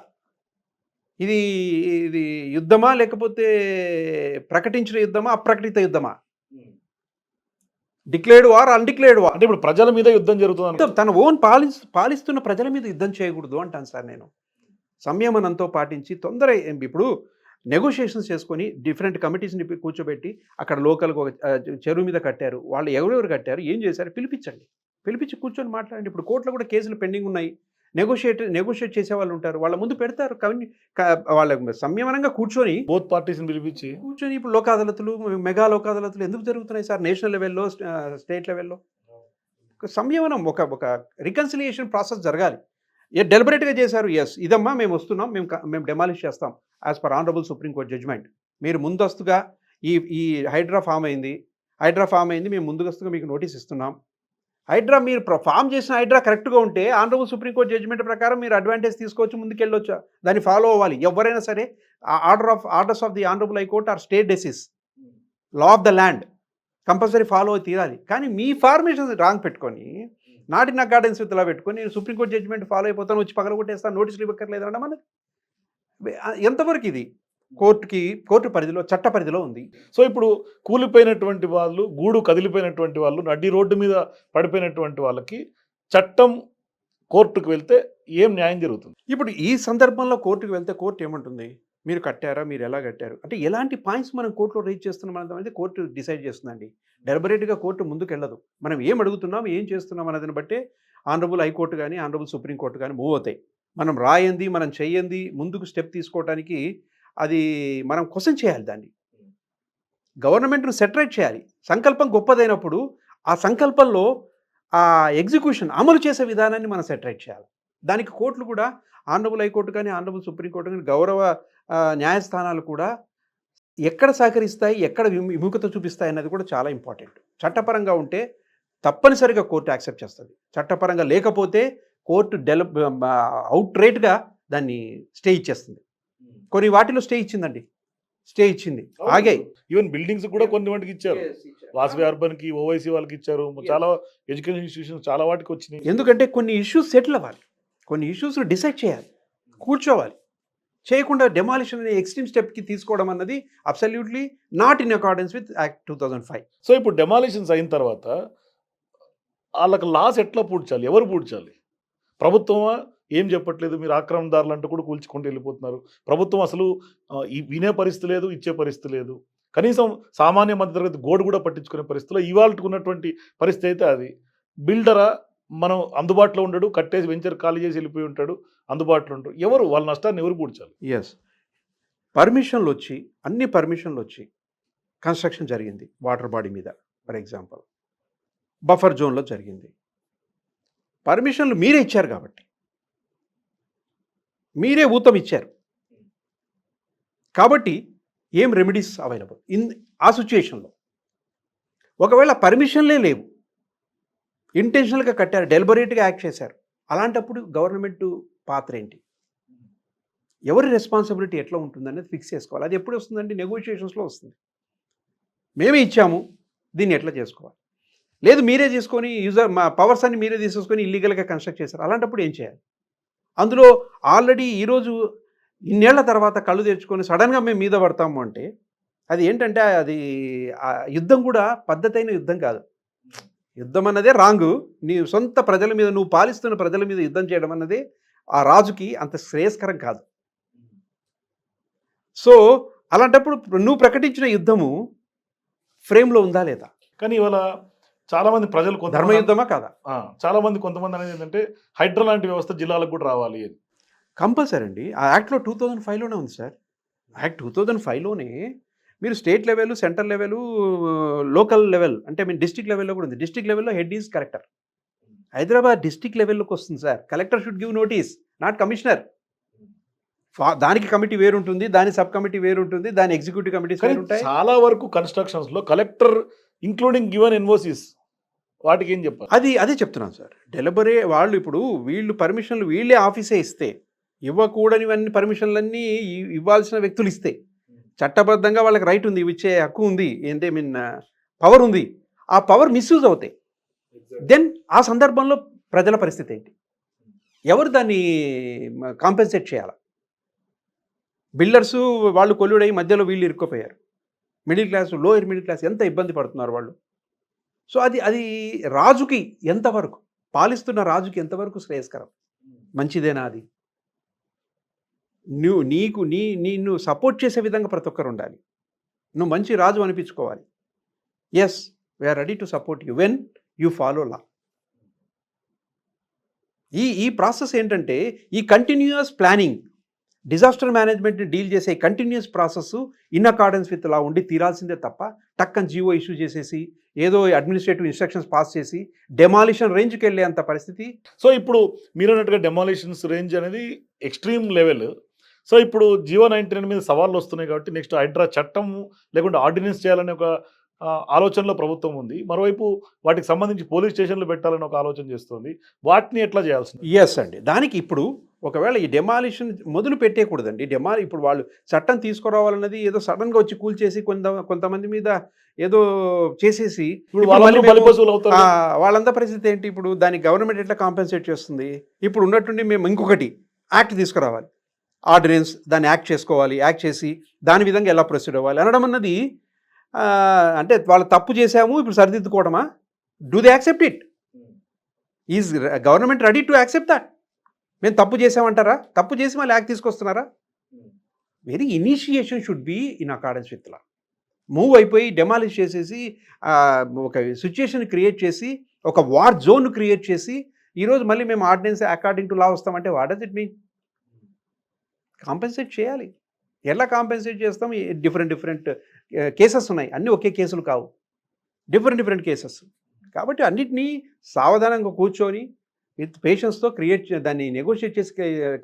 ఇది ఇది యుద్ధమా? లేకపోతే ప్రకటించిన యుద్ధమా? అప్రకటిత యుద్ధమా? Declared war, undeclared war. అంటే ఇప్పుడు ప్రజల మీద యుద్ధం జరుగుతుంది. తన ఓన్ పాలిస్తున్న ప్రజల మీద యుద్ధం చేయకూడదు అంటాను సార్ నేను. సంయమనంతో పాటించి ఇప్పుడు నెగోషియేషన్స్ చేసుకొని డిఫరెంట్ కమిటీస్‌ని కూర్చోబెట్టి అక్కడ లోకల్‌గా ఒక చెరువు మీద కట్టారు. వాళ్ళు ఎవరెవరు కట్టారు? ఏం చేశారు? పిలిపించండి. పిలిపించి కూర్చొని మాట్లాడండి. ఇప్పుడు కోర్టులో కూడా కేసులు పెండింగ్ ఉన్నాయి. నెగోషియేట్ చేసేవాళ్ళు ఉంటారు. వాళ్ళ ముందు పెడతారు. వాళ్ళ సంయమనంగా కూర్చొని బోత్ పార్టీస్‌ని పిలిపించి ఇప్పుడు లోక్ అదాలతులు, మెగా లోక్ అదాలతులు ఎందుకు జరుగుతున్నాయి సార్? నేషనల్ లెవెల్‌లో, స్టేట్ లెవెల్‌లో. సంయమనం, ఒక రికన్సిలియేషన్ ప్రాసెస్ జరగాలి. డెలిబరేట్‌గా చేశారు. యెస్, ఇదమ్మా మేము వస్తున్నాం. మేము డెమాలిష్ చేస్తాం as per honourable supreme court judgment. మీరు ముందస్తుగా ఈ హైడ్రా ఫామ్ అయింది. మేము ముందస్తుగా మీకు నోటీస్ ఇస్తున్నాం. మీరు ఫామ్ చేసిన హైడ్రా కరెక్ట్‌గా ఉంటే ఆనరబుల్ సుప్రీం కోర్ట్ జడ్జ్‌మెంట్ ప్రకారం మీరు అడ్వాంటేజ్ తీసుకోవచ్చు, ముందుకెళ్ళొచ్చు. దాన్ని ఫాలో అవ్వాలి. ఎవరైనా సరే orders of the honourable high court or state decisis, law of the land compulsory follow అయి తీరాలి. కానీ మీ ఫార్మేషన్ రాంగ్ పెట్టుకొని, not in accordance with law పెట్టుకొని, నేను సుప్రీం కోర్ట్ జడ్జ్‌మెంట్ ఫాలో అయిపోతాను, వచ్చి పగలగొట్టేస్తాను, నోటీసులు ఇవ్వక్కర్లేదు అనడం మనది ఎంతవరకు ఇది కోర్టు పరిధిలో, చట్ట పరిధిలో ఉంది. సో ఇప్పుడు కూలిపోయినటువంటి వాళ్ళు, గూడు కదిలిపోయినటువంటి వాళ్ళు, నడి రోడ్డు మీద పడిపోయినటువంటి వాళ్ళకి చట్టం కోర్టుకు వెళ్తే ఏం న్యాయం జరుగుతుంది? ఇప్పుడు ఈ సందర్భంలో కోర్టుకు వెళ్తే కోర్టు ఏమంటుంది? మీరు కట్టారా? మీరు ఎలా కట్టారు? అంటే ఎలాంటి పాయింట్స్ మనం కోర్టులో రేజ్ చేస్తున్నాం అనేది కోర్టు డిసైడ్ చేస్తుందండి. డెలిబరేట్‌గా కోర్టు ముందుకెళ్ళదు. మనం ఏం అడుగుతున్నాం, ఏం చేస్తున్నాం అన్నదాన్ని బట్టే ఆనరబుల్ హైకోర్టు గాని, ఆనరబుల్ సుప్రీం కోర్టు గాని మూవ్ అవుతాయి. మనం రాయంది, మనం చెయ్యంది ముందుకు స్టెప్ తీసుకోవడానికి అది మనం క్వెషన్ చేయాలి దాన్ని. గవర్నమెంట్‌ను సెటరేట్ చేయాలి. సంకల్పం గొప్పదైనప్పుడు ఆ సంకల్పంలో ఆ ఎగ్జిక్యూషన్ అమలు చేసే విధానాన్ని మనం సెటరేట్ చేయాలి. దానికి కోర్టులు కూడా, ఆనరబుల్ హైకోర్టు కానీ, ఆనరబుల్ సుప్రీం కోర్టు కానీ, గౌరవ న్యాయస్థానాలు కూడా ఎక్కడ సహకరిస్తాయి, ఎక్కడ విముఖత చూపిస్తాయి అన్నది కూడా చాలా ఇంపార్టెంట్. చట్టపరంగా ఉంటే తప్పనిసరిగా కోర్టు యాక్సెప్ట్ చేస్తుంది. చట్టపరంగా లేకపోతే కోర్టు అవుట్‌రైట్‌గా దాన్ని స్టే ఇచ్చేస్తుంది. కొన్ని వాటిలో స్టే ఇచ్చిందండి. స్టే ఇచ్చింది. ఆగాయి. ఈవెన్ బిల్డింగ్స్ కూడా కొన్ని వాటికి ఇచ్చారు. వాసవి అర్బన్‌కి, ఓవైసీ వాళ్ళకి ఇచ్చారు. చాలా ఎడ్యుకేషన్ ఇన్‌స్టిట్యూషన్స్ చాలా వాటికి వచ్చినాయి. ఎందుకంటే కొన్ని ఇష్యూస్ సెటిల్ అవ్వాలి. కొన్ని ఇష్యూస్‌ని డిసైడ్ చేయాలి. కూర్చోవాలి. చేయకుండా డెమాలిషన్ అనే ఎక్స్‌ట్రీమ్ స్టెప్‌కి తీసుకోవడం అన్నది absolutely not in accordance with act 2005. So ఇప్పుడు డెమాలిషన్స్ అయిన తర్వాత ఆళ్ళకి లాస్ ఎట్లా పూడ్చాలి? ఎవరు పూడ్చాలి? ప్రభుత్వమా? ఏం చెప్పట్లేదు. మీరు ఆక్రమణదారులు అంటూ కూడా కూల్చుకుంటూ వెళ్ళిపోతున్నారు. ప్రభుత్వం అసలు వినే పరిస్థితి లేదు, ఇచ్చే పరిస్థితి లేదు. కనీసం సామాన్య మధ్యతరగతి గోడు కూడా పట్టించుకునే పరిస్థితిలో ఇవాల్టికి ఉన్నటువంటి పరిస్థితి అయితే అది. బిల్డరా? మనం అందుబాటులో ఉండడు, కట్టేసి వెంచర్ ఖాళీ చేసి వెళ్ళిపోయి ఉంటాడు, అందుబాటులో ఉంటాడు. ఎవరు వాళ్ళ నష్టాన్ని ఎవరు పూడ్చాలి? యెస్. పర్మిషన్‌లొచ్చి, అన్ని పర్మిషన్‌లొచ్చి కన్‌స్ట్రక్షన్ జరిగింది వాటర్ బాడీ మీద ఫర్ ఎగ్జాంపుల్. బఫర్ జోన్‌లో జరిగింది. పర్మిషన్‌లు మీరే ఇచ్చారు కాబట్టి. మీరే ఊతం ఇచ్చారు. కాబట్టి ఏం రెమెడీస్ అవైలబుల్ ఆ సిట్యుయేషన్‌లో? ఒకవేళ పర్మిషన్‌లే లేవు, ఇంటెన్షనల్‌గా కట్టారు, డెలిబరేట్‌గా యాక్ట్ చేశారు. అలాంటప్పుడు గవర్నమెంట్ పాత్ర ఏంటి? ఎవరి రెస్పాన్సిబిలిటీ ఎట్లా ఉంటుందనేది ఫిక్స్ చేసుకోవాలి. అది ఎప్పుడు వస్తుందండి? నెగోషియేషన్స్‌లో వస్తుంది. మేమే ఇచ్చాము, దీన్ని ఎట్లా చేసుకోవాలి? లేదు మీరే తీసుకొని మా పవర్స్ అన్ని మీరే తీసేసుకొని ఇల్లీగల్గా కన్స్ట్రక్ట్ చేశారు. అలాంటప్పుడు ఏం చేయాలి? అందులో ఆల్రెడీ ఈరోజు ఇన్నేళ్ల తర్వాత కళ్ళు తెరుచుకొని సడన్గా మేము మీద పడతాము అంటే అది ఏంటంటే అది యుద్ధం కూడా పద్ధతైన యుద్ధం కాదు. యుద్ధం అన్నదే రాంగు. నీ సొంత ప్రజల మీద, నువ్వు పాలిస్తున్న ప్రజల మీద యుద్ధం చేయడం అన్నది ఆ రాజుకి అంత శ్రేయస్కరం కాదు. సో అలాంటప్పుడు నువ్వు ప్రకటించిన యుద్ధము ఫ్రేమ్లో ఉందా లేదా? కానీ ఇవాళ చాలా మంది ప్రజలు ధర్మయుద్ధమా కాదా? చాలా మంది కొంతమంది అనేది ఏంటంటే హైడ్రా లాంటి వ్యవస్థ జిల్లాలకు కూడా రావాలి అని. కంపల్సరీ అండి. ఆ యాక్ట్లో 2005లోనే ఉంది సార్. యాక్ట్ 2005లోనే మీరు state level, central level, local level అంటే మీన్ డిస్ట్రిక్ట్ లెవెల్‌లో కూడా ఉంది. డిస్ట్రిక్ట్ లెవెల్‌లో head is collector. Hyderabad district లెవెల్‌లోకి వస్తుంది sir. Collector should give notice, not commissioner. దానికి కమిటీ వేరుంటుంది, దాని సబ్ కమిటీ వేరుంటుంది, దాని ఎగ్జిక్యూటివ్ కమిటీస్ వేరుంటాయి. చాలా వరకు కన్స్ట్రక్షన్స్‌లో కలెక్టర్ ఇంక్లూడింగ్ గివెన్ ఎన్ఓసిస్ వాటికి ఏం చెప్పాలి? అదే చెప్తున్నాను సార్. డెలివరీ వాళ్ళు ఇప్పుడు వీళ్ళు పర్మిషన్లు వీళ్ళే ఆఫీసే ఇస్తే, ఇవ్వకూడనివన్నీ పర్మిషన్లన్నీ ఇవ్వాల్సిన వ్యక్తులు ఇస్తే, చట్టబద్ధంగా వాళ్ళకి రైట్ ఉంది, ఇచ్చే హక్కు ఉంది, ఏంటి పవర్ ఉంది. ఆ పవర్ మిస్యూజ్ అవుతాయి. దెన్ ఆ సందర్భంలో ప్రజల పరిస్థితి ఏంటి? ఎవరు దాన్ని కాంపెన్సేట్ చేయాలి? బిల్డర్స్ వాళ్ళు కొల్లుడై మధ్యలో వీళ్ళు ఇరుక్కుపోయారు. Middle class, lower middle class ఎంత ఇబ్బంది పడుతున్నారు వాళ్ళు. సో అది రాజుకి ఎంతవరకు, పాలిస్తున్న రాజుకి ఎంతవరకు శ్రేయస్కరం? మంచిదేనా అది? నిన్ను సపోర్ట్ చేసే విధంగా ప్రతి ఒక్కరు ఉండాలి. నువ్వు మంచి రాజు అనిపించుకోవాలి. Yes, we are ready to support you when you follow law. ఈ ప్రాసెస్ ఏంటంటే ఈ కంటిన్యూయస్ ప్లానింగ్, డిజాస్టర్ మేనేజ్మెంట్ని డీల్ చేసే continuous process in accordance with law ఉండి తీరాల్సిందే తప్ప టక్కని జీవో ఇష్యూ చేసేసి ఏదో అడ్మినిస్ట్రేటివ్ ఇన్స్ట్రక్షన్స్ పాస్ చేసి డెమాలిషన్ రేంజ్కి వెళ్ళే అంత పరిస్థితి. సో ఇప్పుడు మీరు అన్నట్టుగా డెమాలిషన్స్ రేంజ్ అనేది ఎక్స్ట్రీమ్ లెవెల్. సో ఇప్పుడు జియో 99 మీద సవాళ్ళు వస్తున్నాయి కాబట్టి నెక్స్ట్ హైడ్రా చట్టం లేకుంటే ఆర్డినెన్స్ చేయాలనే ఒక ఆలోచనలో ప్రభుత్వం ఉంది. మరోవైపు వాటికి సంబంధించి పోలీస్ స్టేషన్లు పెట్టాలని ఒక ఆలోచన చేస్తుంది. వాటిని ఎట్లా చేయాల్సింది? ఎస్ అండి. దానికి ఇప్పుడు ఒకవేళ ఈ డెమాలిషన్ మొదలు పెట్టేయకూడదండి. ఇప్పుడు వాళ్ళు చట్టం తీసుకురావాలన్నది ఏదో సడన్గా వచ్చి కూల్చేసి కొంతమంది మీద ఏదో చేసేసి వాళ్ళంతా పరిస్థితి ఏంటి? ఇప్పుడు దానికి గవర్నమెంట్ ఎట్లా కాంపెన్సేట్ చేస్తుంది? ఇప్పుడు ఉన్నట్టుండి మేము ఇంకొకటి యాక్ట్ తీసుకురావాలి, ఆర్డినెన్స్, దాన్ని యాక్ట్ చేసుకోవాలి, యాక్ట్ చేసి దాని విధంగా ఎలా ప్రొసీడ్ అవ్వాలి అనడం అన్నది అంటే వాళ్ళు తప్పు చేశాము ఇప్పుడు సరిదిద్దుకోవడమా? Do they accept it? Is government ready to accept that? మేము తప్పు చేసామంటారా? తప్పు చేసి మళ్ళీ యాక్ట్ తీసుకొస్తున్నారా? Very initiation should be in accordance with law. Move అయిపోయి డెమాలిష్ చేసేసి ఒక సిచ్యుయేషన్ క్రియేట్ చేసి ఒక వార్ జోన్ క్రియేట్ చేసి ఈరోజు మళ్ళీ మేము ఆర్డినెన్స్ అకార్డింగ్ టు లా వస్తామంటే what does it mean? Compensate చేయాలి. ఎలా కాంపెన్సేట్ చేస్తాం? డిఫరెంట్ కేసెస్ ఉన్నాయి, అన్నీ ఒకే కేసులు కావు, డిఫరెంట్ కేసెస్. కాబట్టి అన్నిటినీ సావధానంగా కూర్చొని విత్ పేషెన్స్తో దాన్ని నెగోషియేట్ చేసి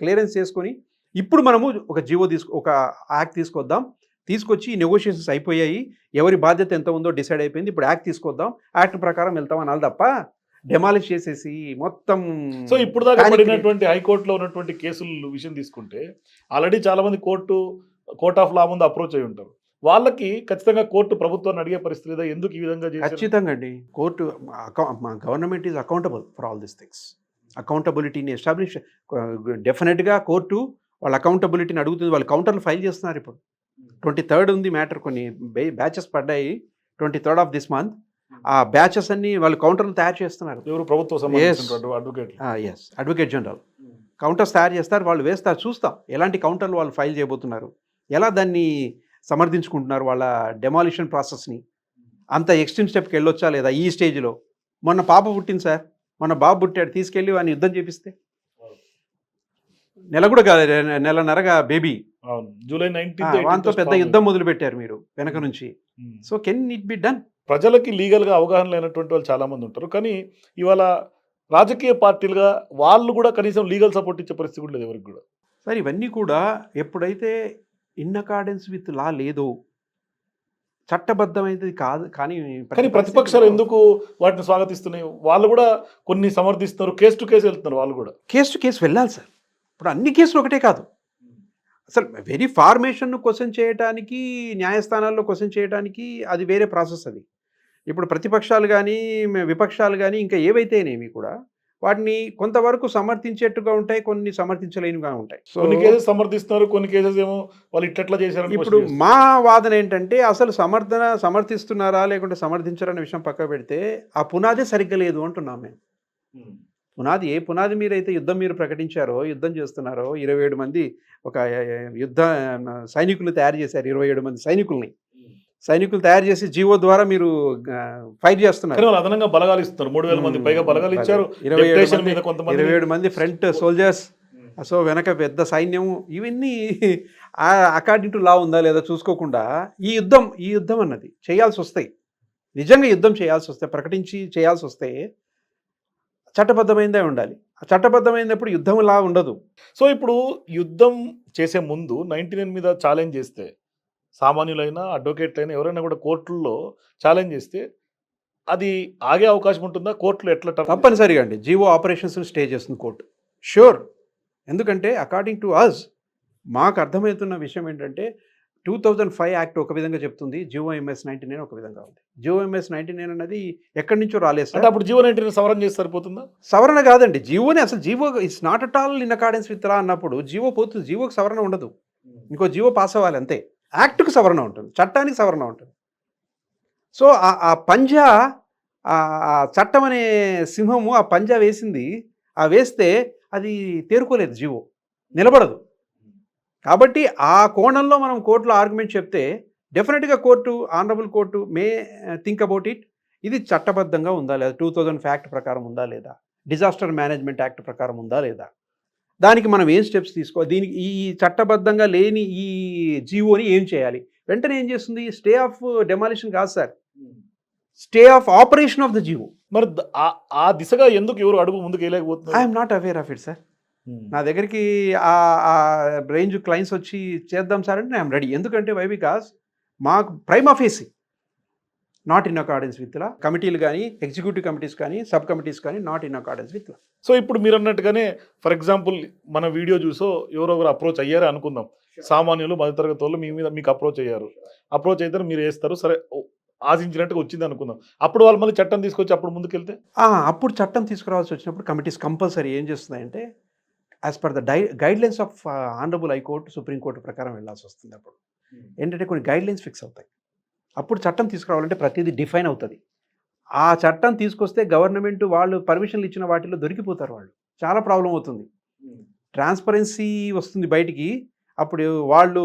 క్లియరెన్స్ చేసుకొని ఇప్పుడు మనము ఒక యాక్ట్ తీసుకొచ్చి నెగోషియేషన్స్ అయిపోయాయి, ఎవరి బాధ్యత ఎంత ఉందో డిసైడ్ అయిపోయింది, ఇప్పుడు యాక్ట్ తీసుకొద్దాం, యాక్ట్ ప్రకారం వెళ్తాం అనాలి తప్ప డెమాలిష్ చేసేసి మొత్తం. సో ఇప్పుడు దాకా పడినటువంటి హైకోర్టులో ఉన్నటువంటి కేసుల విషయం తీసుకుంటే ఆల్రెడీ చాలా మంది కోర్ట్ ఆఫ్ లా ముందు అప్రోచ్ అయి ఉంటారు. వాళ్ళకి ఖచ్చితంగా కోర్టు ప్రభుత్వాన్ని అడిగే పరిస్థితి లేదా? ఎందుకు ఈ విధంగా? ఖచ్చితంగా అండి. Court government is accountable for all this things. అకౌంటబిలిటీని ఎస్టాబ్లిష్ డెఫినెట్గా కోర్టు వాళ్ళ అకౌంటబిలిటీని అడుగుతుంది. వాళ్ళు కౌంటర్లు ఫైల్ చేస్తున్నారు. ఇప్పుడు 23rd ఉంది మ్యాటర్, కొన్ని బ్యాచెస్ పడ్డాయి 23rd ఆఫ్ దిస్ మంత్. ఆ బ్యాచెస్ అన్ని వాళ్ళు కౌంటర్లు తయారు చేస్తున్నారు. ఎవరు? ప్రభుత్వం అడ్వకేట్ జనరల్ కౌంటర్స్ తయారు చేస్తారు, వాళ్ళు వేస్తారు. చూస్తాం ఎలాంటి కౌంటర్లు వాళ్ళు ఫైల్ చేయబోతున్నారు, ఎలా దాన్ని సమర్థించుకుంటున్నారు వాళ్ళ డెమాలిషన్ ప్రాసెస్ని. అంత ఎక్స్ట్రీమ్ స్టెప్కి వెళ్ళొచ్చా లేదా ఈ స్టేజ్లో? మొన్న పాప పుట్టింది సార్, మొన్న బాబు పుట్టాడు, తీసుకెళ్ళి వాడిని యుద్ధం చేపిస్తే నెల కూడా కాదు, నెలన్నరగా బేబీ, జూలై 19 వాంతో పెద్ద యుద్ధం మొదలు పెట్టారు మీరు వెనక నుంచి. So can it be done? ప్రజలకి లీగల్గా అవగాహన లేనటువంటి వాళ్ళు చాలామంది ఉంటారు. కానీ ఇవాళ రాజకీయ పార్టీలుగా వాళ్ళు కూడా కనీసం లీగల్ సపోర్ట్ ఇచ్చే పరిస్థితి కూడా లేదు ఎవరికి కూడా. సార్ ఇవన్నీ కూడా ఎప్పుడైతే ఇన్ అకార్డెన్స్ విత్ లా లేదో, చట్టబద్ధమైనది కాదు. కానీ ప్రతిపక్షాలు ఎందుకు వాటిని స్వాగతిస్తున్నాయి? వాళ్ళు కూడా కొన్ని సమర్థిస్తున్నారు, కేసు టు కేసు వెళ్తున్నారు. వాళ్ళు కూడా కేసు టు కేసు వెళ్ళాలి సార్. ఇప్పుడు అన్ని కేసులు ఒకటే కాదు. అసలు వెరీ ఫార్మేషన్ను క్వశ్చన్ చేయటానికి, న్యాయస్థానాల్లో క్వశ్చన్ చేయటానికి అది వేరే ప్రాసెస్ అది. ఇప్పుడు ప్రతిపక్షాలు గానీ, విపక్షాలు గానీ, ఇంకా ఏవైతేనేమి కూడా వాటిని కొంతవరకు సమర్థించేట్టుగా ఉంటాయి. కొన్ని సమర్థించలేనివిగా ఉంటాయి. సో, కొన్ని కేసెస్ సమర్థిస్తున్నారు. కొన్ని కేసెస్ ఏమో వాళ్ళు ఇట్లెట్లా చేశారని ఇప్పుడు క్వెషన్ చేస్తారు. మా వాదన ఏంటంటే అసలు సమర్థిస్తున్నారా? లేకుంటే సమర్థించరనే విషయం పక్కకు పెడితే ఆ పునాదే సరిగ్గా లేదు అంటున్నాం మేము. ఉమ్. పునాది ఏ పునాది మీరైతే యుద్ధం మీరు ప్రకటించారో, యుద్ధం చేస్తున్నారో 27 మంది ఒక యుద్ధ సైనికులు తయారు చేశారు. 27 మంది సైనికుల్ని. సైనికులు తయారు చేసి జీవో ద్వారా మీరు ఫైట్ చేస్తున్నారు. కానీ వాళ్ళు అదనంగా బలగాలు ఇస్తున్నారు. 3,000 మంది పైగా బలగాలు ఇచ్చారు. 27 డెప్యుటేషన్ మంది మీద కొంతమంది 27 మంది ఫ్రంట్ సోల్జర్స్. సో వెనక పెద్ద సైన్యం. ఇవన్నీ అకార్డింగ్ టు లా ఉందా లేదా చూసుకోకుండా ఈ యుద్ధం అన్నది చేయాల్సి వస్తాయి. నిజంగా యుద్ధం చేయాల్సి వస్తే, ప్రకటించి చేయాల్సి వస్తే చట్టబద్ధమైందే ఉండాలి. ఆ చట్టబద్ధమైనప్పుడు యుద్ధంలా ఉండదు. సో ఇప్పుడు యుద్ధం చేసే ముందు 99 మీద ఛాలెంజ్ చేస్తే సామాన్యులైనా అడ్వకేట్లైనా ఎవరైనా కూడా కోర్టుల్లో ఛాలెంజ్ చేస్తే అది ఆగే అవకాశం ఉంటుందా? కోర్టులు ఎట్లా తప్పనిసరిగా అండి జీవో ఆపరేషన్స్ని స్టే చేస్తుంది కోర్టు. ష్యూర్. ఎందుకంటే అకార్డింగ్ టు అస్ మాకు అర్థమవుతున్న విషయం ఏంటంటే 2005 యాక్ట్ ఒక విధంగా చెప్తుంది. GOMS 99 ఒక విధంగా ఉంది. GOMS 99 అన్నది ఎక్కడి నుంచో రాలేదు అంటే సార్. అప్పుడు జీవో 99 సవరణ చేస్తే సరిపోతుందా? సవరణ కాదండి. జీవోనే అసలు GO it's not at all in accordance with law అన్నప్పుడు జీవో పోతుంది. జీవోకి సవరణ ఉండదు. ఇంకో జీవో పాస్ అవ్వాలి అంతే. యాక్ట్కి సవరణ ఉంటుంది, చట్టానికి సవరణ ఉంటుంది. సో ఆ పంజా, ఆ చట్టం అనే సింహము ఆ పంజా వేసింది, వేస్తే అది తేరుకోలేదు, జీవో నిలబడదు. కాబట్టి ఆ కోణంలో మనం కోర్టులో ఆర్గ్యుమెంట్ చెప్తే డెఫినెట్గా honourable court may think about it. ఇది చట్టబద్ధంగా ఉందా లేదా, 2005 యాక్ట్ ప్రకారం ఉందా లేదా, డిజాస్టర్ మేనేజ్మెంట్ యాక్ట్ ప్రకారం ఉందా లేదా, దానికి మనం ఏం స్టెప్స్ తీసుకోవాలి, దీనికి ఈ చట్టబద్ధంగా లేని ఈ జీవోని ఏం చేయాలి. వెంటనే ఏం చేస్తుంది, స్టే ఆఫ్ డెమాలిషన్ కాదు sir, stay of operation of the GO. మరి ఆ దిశగా ఎందుకు ఎవరు అడుగు ముందుకు వేయలేకపోతున్నారు? I'm not aware of it sir. నా దగ్గరికి ఆ రేంజ్ క్లయింట్స్ వచ్చి చేద్దాం సార్ అంటే ఐఎమ్ రెడీ. ఎందుకంటే బికాస్ మాకు prima facie not in accordance with law. కమిటీలు కానీ, ఎగ్జిక్యూటివ్ కమిటీస్ కానీ, సబ్ కమిటీస్ కానీ not in accordance with law. So ఇప్పుడు మీరు అన్నట్టుగానే ఫర్ ఎగ్జాంపుల్ మన వీడియో చూసో ఎవరొకరు అప్రోచ్ అయ్యారే అనుకుందాం. సామాన్యులు మధ్యతరగతి వాళ్ళు మీకు అప్రోచ్ అయ్యారు. అప్రోచ్ అయితే మీరు వేస్తారు, సరే ఆశించినట్టుగా వచ్చింది అనుకుందాం. అప్పుడు వాళ్ళు మళ్ళీ చట్టం తీసుకొచ్చి అప్పుడు ముందుకెళ్తే అప్పుడు చట్టం తీసుకురావాల్సి వచ్చినప్పుడు కమిటీస్ కంపల్సరీ ఏం చేస్తున్నాయంటే as per the guidelines of honourable high court, supreme court ప్రకారం వెళ్ళాల్సి వస్తుంది. అప్పుడు ఏంటంటే కొన్ని గైడ్లైన్స్ ఫిక్స్ అవుతాయి. అప్పుడు చట్టం తీసుకురావాలంటే ప్రతిదీ డిఫైన్ అవుతుంది. ఆ చట్టం తీసుకొస్తే గవర్నమెంట్ వాళ్ళు పర్మిషన్లు ఇచ్చిన వాటిలో దొరికిపోతారు. వాళ్ళు చాలా ప్రాబ్లం అవుతుంది. ట్రాన్స్పరెన్సీ వస్తుంది బయటికి. అప్పుడు వాళ్ళు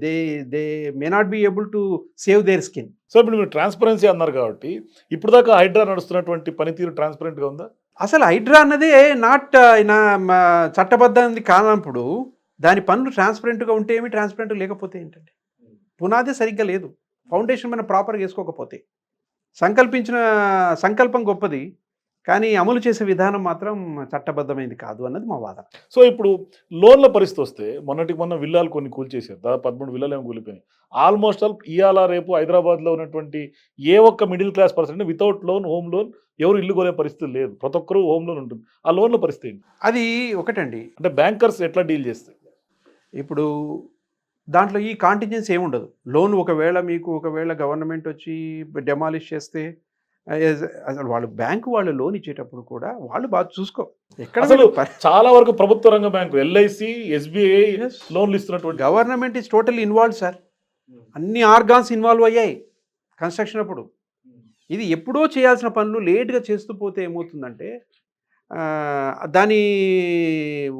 they may not be able to save their skin. So ఇప్పుడు మీరు ట్రాన్స్పరెన్సీ అన్నారు కాబట్టి ఇప్పుడు దాకా హైడ్రా నడుస్తున్నటువంటి పనితీరు ట్రాన్స్పరెంట్గా ఉందా? అసలు హైడ్రా అన్నదే నాట్ చట్టబద్ధంది కానప్పుడు దాని పనులు ట్రాన్స్పరెంట్గా ఉంటే ఏమి, ట్రాన్స్పరెంట్ లేకపోతే ఏంటంటే పునాదే సరిగ్గా లేదు, ఫౌండేషన్ మనం ప్రాపర్గా వేసుకోకపోతే. సంకల్పం గొప్పది, కానీ అమలు చేసే విధానం మాత్రం చట్టబద్ధమైంది కాదు అన్నది మా వాదన. సో ఇప్పుడు లోన్ల పరిస్థితి వస్తే మొన్న విల్లాలు కొన్ని కూల్చేశారు. దాదాపు 13 విల్లాలు ఏమో కూలిపోయినాయి. ఆల్మోస్ట్ ఆల్ ఇవాళ రేపు హైదరాబాద్లో ఉన్నటువంటి ఏ ఒక్క middle class person without loan, home loan ఎవరు ఇల్లు కొనే పరిస్థితి లేదు. ప్రతి ఒక్కరు హోమ్ లోన్ ఉంటుంది. ఆ లోన్ల పరిస్థితి ఏంటి? అది ఒకటండి. అంటే బ్యాంకర్స్ ఎట్లా డీల్ చేస్తారు? ఇప్పుడు దాంట్లో ఈ కాంటింజెన్సీ ఏముండదు. లోన్ ఒకవేళ గవర్నమెంట్ వచ్చి డెమాలిష్ చేస్తే అసలు వాళ్ళు లోన్ ఇచ్చేటప్పుడు కూడా వాళ్ళు బాగా చూసుకో. అసలు చాలా వరకు ప్రభుత్వ రంగ బ్యాంకు LIC, SBI లోన్లు ఇస్తున్నటువంటి government is total involve sir. అన్ని ఆర్గాన్స్ ఇన్వాల్వ్ అయ్యాయి కన్స్ట్రక్షన్ అప్పుడు. ఇది ఎప్పుడో చేయాల్సిన పనులు లేట్గా చేస్తూ పోతే ఏమవుతుందంటే దాని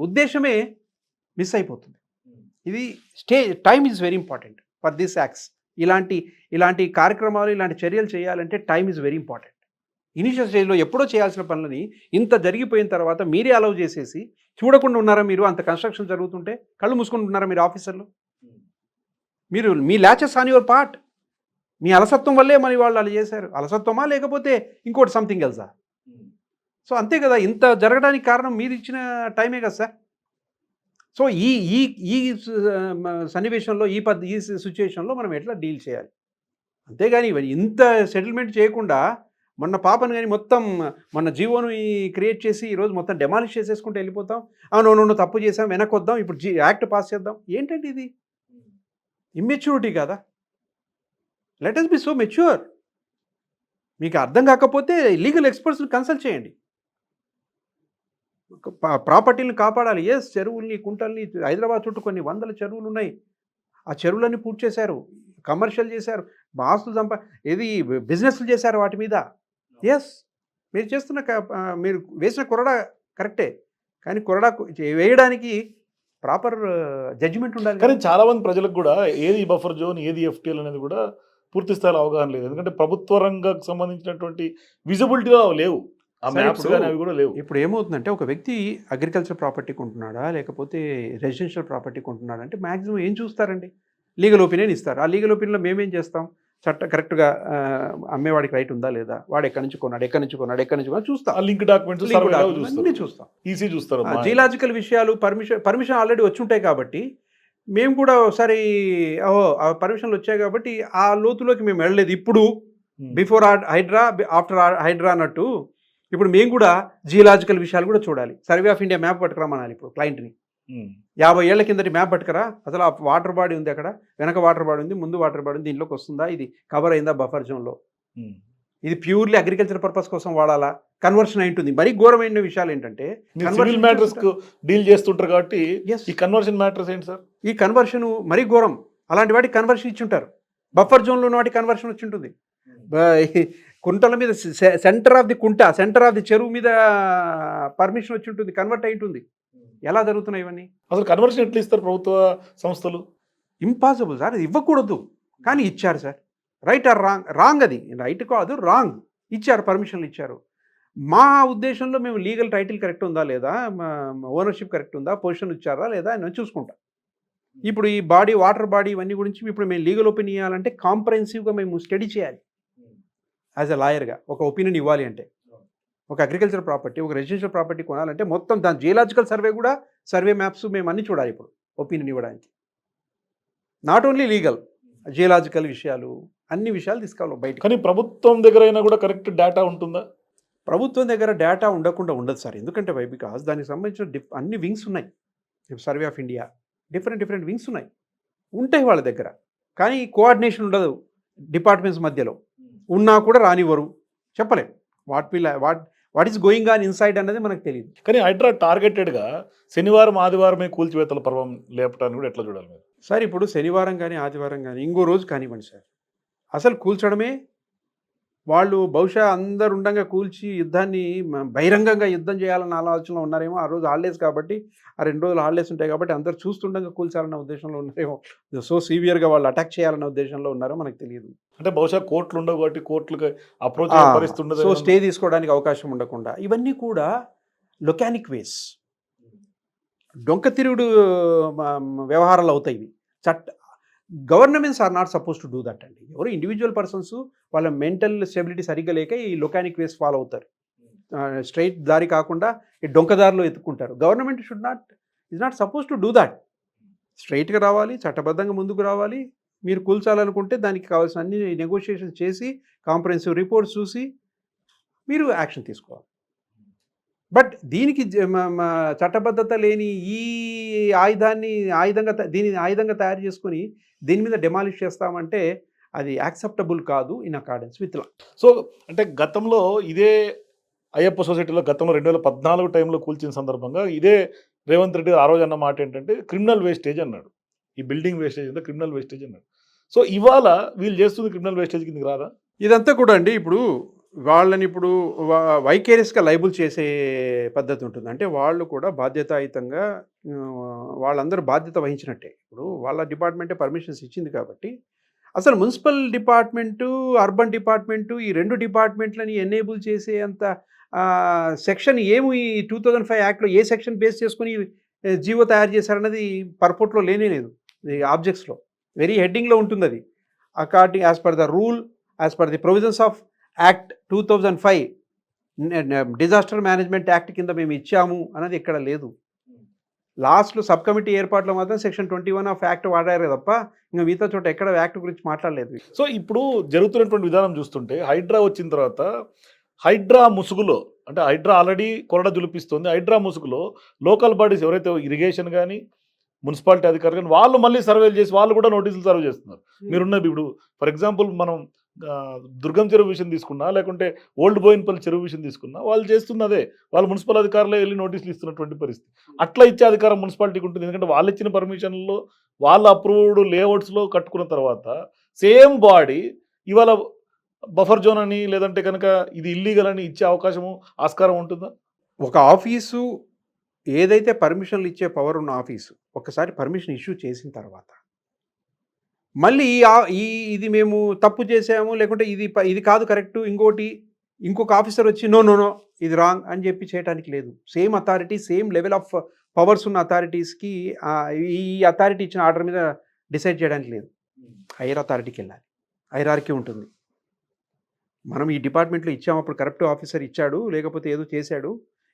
ఉద్దేశమే మిస్ అయిపోతుంది. ఇది time is very important for this acts. ఇలాంటి కార్యక్రమాలు, ఇలాంటి చర్యలు చేయాలంటే time is very important. Initial స్టేజ్లో ఎప్పుడో చేయాల్సిన పనులని ఇంత జరిగిపోయిన తర్వాత మీరే అలౌ చేసేసి చూడకుండా ఉన్నారా మీరు? అంత కన్స్ట్రక్షన్ జరుగుతుంటే కళ్ళు మూసుకుంటున్నారా మీరు ఆఫీసర్లు? మీరు మీ ల్యాచెస్ ఆన్ యువర్ పార్ట్. మీ అలసత్వం వల్లే మరి వాళ్ళు అలా చేశారు. అలసత్వమా లేకపోతే ఇంకోటి సంథింగ్ ఎల్సా? సో అంతే కదా, ఇంత జరగడానికి కారణం మీరు ఇచ్చిన టైమే కదా సార్. సో ఈ సన్నివేశంలో ఈ సిచ్యువేషన్లో మనం ఎట్లా డీల్ చేయాలి? అంతేగాని ఇంత సెటిల్మెంట్ చేయకుండా మొన్న పాపను కానీ మొత్తం మొన్న జీవోను క్రియేట్ చేసి ఈరోజు మొత్తం డెమాలిష్ చేసేసుకుంటూ వెళ్ళిపోతాం. అవును తప్పు చేసాం, వెనక్కి వద్దాం, ఇప్పుడు యాక్ట్ పాస్ చేద్దాం. ఏంటండి ఇది? ఇమ్మెచ్యూరిటీ కదా. Let us be so mature. మీకు అర్థం కాకపోతే లీగల్ ఎక్స్పర్ట్స్ని కన్సల్ట్ చేయండి. ప్రాపర్టీని కాపాడాలి. చెరువుల్ని, కుంటల్ని, హైదరాబాద్ చుట్టూ కొన్ని వందల చెరువులు ఉన్నాయి. ఆ చెరువులన్నీ పూర్తి చేశారు, కమర్షియల్ చేశారు, ఆస్తులు ఏది బిజినెస్లు చేశారు వాటి మీద. మీరు చేస్తున్న మీరు వేసిన కొరడా కరెక్టే, కానీ కొరడా వేయడానికి ప్రాపర్ జడ్జిమెంట్ ఉండాలి. కానీ చాలా మంది ప్రజలకు కూడా ఏది బఫర్ జోన్, ఏది ఎఫ్టీఎల్ అనేది కూడా పూర్తి స్థాయిలో అవగాహన లేదు. ఎందుకంటే ప్రభుత్వ రంగానికి సంబంధించినటువంటి విజిబిలిటీలో లేవు, ఆ మ్యాప్స్ కానీ అవి కూడా లేవు. ఇప్పుడు ఏమవుతుందంటే ఒక వ్యక్తి అగ్రికల్చర్ ప్రాపర్టీ కొంటున్నాడా లేకపోతే రెసిడెన్షియల్ ప్రాపర్టీ కొంటున్నాడా అంటే మ్యాక్సిమం ఏం చూస్తారండి? లీగల్ ఒపీనియన్ ఇస్తారు. ఆ లీగల్ ఒపీనియన్లో మేమేం చేస్తాం? కరెక్ట్గా అమ్మేవాడికి రైట్ ఉందా లేదా, వాడు ఎక్కడి నుంచి కొన్నాడు చూస్తాం. లింక్ డాక్యుమెంట్స్ అన్నీ చూస్తాం. ఈసీ చూస్తారు. జియలాజికల్ విషయాలు, పర్మిషన్ ఆల్రెడీ వచ్చి ఉంటాయి కాబట్టి మేము కూడా ఒకసారి ఆ పర్మిషన్లు వచ్చాయి కాబట్టి ఆ లోతులోకి మేము వెళ్ళలేదు. ఇప్పుడు బిఫోర్ హైడ్రా, ఆఫ్టర్ హైడ్రా అన్నట్టు ఇప్పుడు మేము కూడా జియలాజికల్ విషయాలు కూడా చూడాలి. సర్వే ఆఫ్ ఇండియా మ్యాప్ పట్టుకురామనాలి ఇప్పుడు క్లయింట్ని. 50 ఏళ్ల కిందటి మ్యాప్ పట్టుకరా, అసలు ఆ వాటర్ బాడీ ఉంది, అక్కడ వెనక వాటర్ బాడీ ఉంది, ముందు వాటర్ బాడీ ఉంది, దీంట్లోకి వస్తుందా, ఇది కవర్ అయిందా బఫర్ జోన్లో, ఇది ప్యూర్లీ అగ్రికల్చర్ పర్పస్ కోసం వాడాలా, కన్వర్షన్ అయి ఉంటుంది. మరీ ఘోరమైన విషయాలు ఏంటంటే సివిల్ మ్యాటర్స్ డీల్ చేస్తుంటారు కాబట్టి ఈ కన్వర్షన్ మ్యాటర్స్ ఏంటి సార్? ఈ కన్వర్షన్ మరీ ఘోరం. అలాంటి వాటికి కన్వర్షన్ ఇచ్చి ఉంటారు. బఫర్ జోన్లో ఉన్న వాటికి కన్వర్షన్ వచ్చి ఉంటుంది. కుంటల మీద సెంటర్ ఆఫ్ ది చెరువు మీద పర్మిషన్ వచ్చి ఉంటుంది, కన్వర్ట్ అయి ఉంటుంది. ఎలా జరుగుతున్నాయి ఇవన్నీ? అసలు కన్వర్షన్ ఎట్లా ఇస్తారు ప్రభుత్వ సంస్థలు? ఇంపాసిబుల్ సార్, ఇవ్వకూడదు కానీ ఇచ్చారు సార్. రైట్ ఆర్ రాంగ్ అది రైట్ కాదు, రాంగ్ ఇచ్చారు, పర్మిషన్లు ఇచ్చారు. మా ఉద్దేశంలో మేము లీగల్ టైటిల్ కరెక్ట్ ఉందా లేదా, ఓనర్షిప్ కరెక్ట్ ఉందా, పొజిషన్ ఇచ్చారా లేదా అని చూసుకుంటాం. ఇప్పుడు ఈ బాడీ, వాటర్ బాడీ ఇవన్నీ గురించి ఇప్పుడు మేము లీగల్ ఒపీనియన్ ఇవ్వాలంటే కాంప్రహెన్సివ్గా మేము స్టడీ చేయాలి. యాజ్ ఎ లాయర్గా ఒక ఒపీనియన్ ఇవ్వాలి అంటే, ఒక అగ్రికల్చర్ ప్రాపర్టీ, ఒక రెసిడెన్షియల్ ప్రాపర్టీ కొనాలంటే మొత్తం దాని జియలాజికల్ సర్వే కూడా, సర్వే మ్యాప్స్ మేము అన్నీ చూడాలి ఇప్పుడు ఒపీనియన్ ఇవ్వడానికి. నాట్ ఓన్లీ లీగల్, జియలాజికల్ విషయాలు, అన్ని విషయాలు తీసుకోవాలి బయట. కానీ ప్రభుత్వం దగ్గర అయినా కూడా కరెక్ట్ డేటా ఉంటుందా? ప్రభుత్వం దగ్గర డేటా ఉండకుండా ఉండదు సార్. ఎందుకంటే బికాస్ దానికి సంబంధించిన అన్ని వింగ్స్ ఉన్నాయి. Survey of India different wings ఉన్నాయి, ఉంటాయి వాళ్ళ దగ్గర. కానీ కోఆర్డినేషన్ ఉండదు డిపార్ట్మెంట్స్ మధ్యలో. ఉన్నా కూడా రానివ్వరు, చెప్పలేం what is going on inside అన్నది మనకు తెలియదు. కానీ హైడ్రా టార్గెటెడ్గా శనివారం ఆదివారమే కూల్చివేతల పర్వం లేపటాన్ని కూడా ఎట్లా చూడాలి మీరు? సార్ ఇప్పుడు శనివారం కానీ ఆదివారం కానీ ఇంకో రోజు కానివ్వండి సార్, అసలు కూల్చడమే వాళ్ళు బహుశా అందరు ఉండగా కూల్చి యుద్ధాన్ని బహిరంగంగా యుద్ధం చేయాలన్న ఆలోచనలో ఉన్నారేమో. ఆ రోజు హాలిడేస్ కాబట్టి, ఆ 2 రోజులు హాలిడేస్ ఉంటాయి కాబట్టి అందరు చూస్తుండగా కూల్చాలన్న ఉద్దేశంలో ఉన్నారేమో. సో సివియర్గా వాళ్ళు అటాక్ చేయాలన్న ఉద్దేశంలో ఉన్నారో మనకు తెలియదు. అంటే బహుశా కోర్టులు ఉండవు కాబట్టి కోర్టులకు అప్రోచ్ పరిస్థితి, సో స్టే తీసుకోవడానికి అవకాశం ఉండకుండా ఇవన్నీ కూడా లొకానిక్ వేస్, డొంక తిరుగుడు వ్యవహారాలు అవుతాయి ఇవి. Governments are not suppose to do that అండి. ఎవరు ఇండివిజువల్ పర్సన్స్ వాళ్ళ మెంటల్ స్టెబిలిటీ సరిగ్గా లేక ఈ లొకానిక్ వేస్ ఫాలో అవుతారు. స్ట్రైట్ దారి కాకుండా ఈ డొంకదారిలో ఎత్తుకుంటారు. Government is not suppose to do that. స్ట్రైట్గా రావాలి, చట్టబద్ధంగా ముందుకు రావాలి. మీరు కూల్చాలనుకుంటే దానికి కావాల్సిన అన్ని నెగోషియేషన్ చేసి కాంప్రహెన్సివ్ రిపోర్ట్స్ చూసి మీరు యాక్షన్ తీసుకోవాలి. బట్ దీనికి చట్టబద్ధత లేని ఈ ఆయుధంగా తయారు చేసుకొని దీని మీద డెమాలిష్ చేస్తామంటే అది యాక్సెప్టబుల్ కాదు in accordance with law. So అంటే గతంలో ఇదే అయ్యప్ప సొసైటీలో గతంలో 2014 టైంలో కూల్చిన సందర్భంగా ఇదే రేవంత్ రెడ్డి ఆ రోజు అన్న మాట ఏంటంటే క్రిమినల్ వేస్టేజ్ అన్నాడు. ఈ బిల్డింగ్ వేస్టేజ్ అంటే క్రిమినల్ వేస్టేజ్ అన్నాడు. సో ఇవాళ వీళ్ళు చేస్తుంది క్రిమినల్ వేస్టేజ్ కిందకి రాదా? ఇదంతా కూడా అండి ఇప్పుడు వాళ్ళని వైకేరియస్గా లైబుల్ చేసే పద్ధతి ఉంటుంది. అంటే వాళ్ళు కూడా బాధ్యతాయుతంగా వాళ్ళందరూ బాధ్యత వహించినట్టే. ఇప్పుడు వాళ్ళ డిపార్ట్మెంటే పర్మిషన్స్ ఇచ్చింది కాబట్టి అసలు మున్సిపల్ డిపార్ట్మెంటు, అర్బన్ డిపార్ట్మెంటు ఈ 2 డిపార్ట్మెంట్లని ఎనేబుల్ చేసే అంత సెక్షన్ ఏమి ఈ 2005 యాక్ట్లో ఏ సెక్షన్ బేస్ చేసుకుని జీవో తయారు చేశారన్నది పర్పోర్ట్లో లేనే లేదు. ఆబ్జెక్ట్స్లో వెరీ హెడ్డింగ్లో ఉంటుంది అది. According as per the rule, as per the provisions of act 2005 disaster management act కింద మేము ఇచ్చాము అన్నది ఎక్కడ లేదు. లాస్ట్లో సబ్ కమిటీ ఏర్పాట్లో మాత్రం సెక్షన్ 21 ఆఫ్ యాక్ట్ వాడారు తప్ప ఇంకా మిగతా చోట ఎక్కడ యాక్ట్ గురించి మాట్లాడలేదు. సో ఇప్పుడు జరుగుతున్నటువంటి విధానం చూస్తుంటే హైడ్రా వచ్చిన తర్వాత హైడ్రా ముసుగులో అంటే హైడ్రా ఆల్రెడీ కొరడ జులిపిస్తుంది. హైడ్రా ముసుగులో లోకల్ బాడీస్ ఎవరైతే ఇరిగేషన్ కానీ మున్సిపాలిటీ అధికారులు కానీ వాళ్ళు మళ్ళీ సర్వేలు చేసి వాళ్ళు కూడా నోటీసులు సర్వ్ చేస్తున్నారు. మీరున్నది ఇప్పుడు ఫర్ ఎగ్జాంపుల్ మనం దుర్గం చెరువు విషయం తీసుకున్నా లేకుంటే ఓల్డ్ బోయిన్పల్లి చెరువు విషయం తీసుకున్నా వాళ్ళు చేస్తున్నదే. వాళ్ళు మున్సిపల్ అధికారులే వెళ్ళి నోటీసులు ఇస్తున్నటువంటి పరిస్థితి. అట్లా ఇచ్చే అధికారం మున్సిపాలిటీకి ఉంటుంది. ఎందుకంటే వాళ్ళు ఇచ్చిన పర్మిషన్లో వాళ్ళ అప్రూవ్డ్ లేఅవుట్స్లో కట్టుకున్న తర్వాత సేమ్ బాడీ ఇవాళ బఫర్ జోన్ అని లేదంటే కనుక ఇది ఇల్లీగల్ అని ఇచ్చే అవకాశము ఆస్కారం ఉంటుందా? ఒక ఆఫీసు ఏదైతే పర్మిషన్లు ఇచ్చే పవర్ ఉన్న ఆఫీసు ఒకసారి పర్మిషన్ ఇష్యూ చేసిన తర్వాత మళ్ళీ ఇది మేము తప్పు చేసాము లేకుంటే ఇది కాదు కరెక్ట్ ఇంకొక ఆఫీసర్ వచ్చి నో ఇది రాంగ్ అని చెప్పి చేయడానికి లేదు. Same authority same level of powers ఉన్న అథారిటీస్కి ఈ అథారిటీ ఇచ్చిన ఆర్డర్ మీద డిసైడ్ చేయడానికి లేదు. హైయర్ అథారిటీకి వెళ్ళాలి. హైరార్కీ ఉంటుంది. మనం ఈ డిపార్ట్మెంట్లో ఇచ్చాము, అప్పుడు కరప్ట్ ఆఫీసర్ ఇచ్చాడు లేకపోతే ఏదో చేశాడు,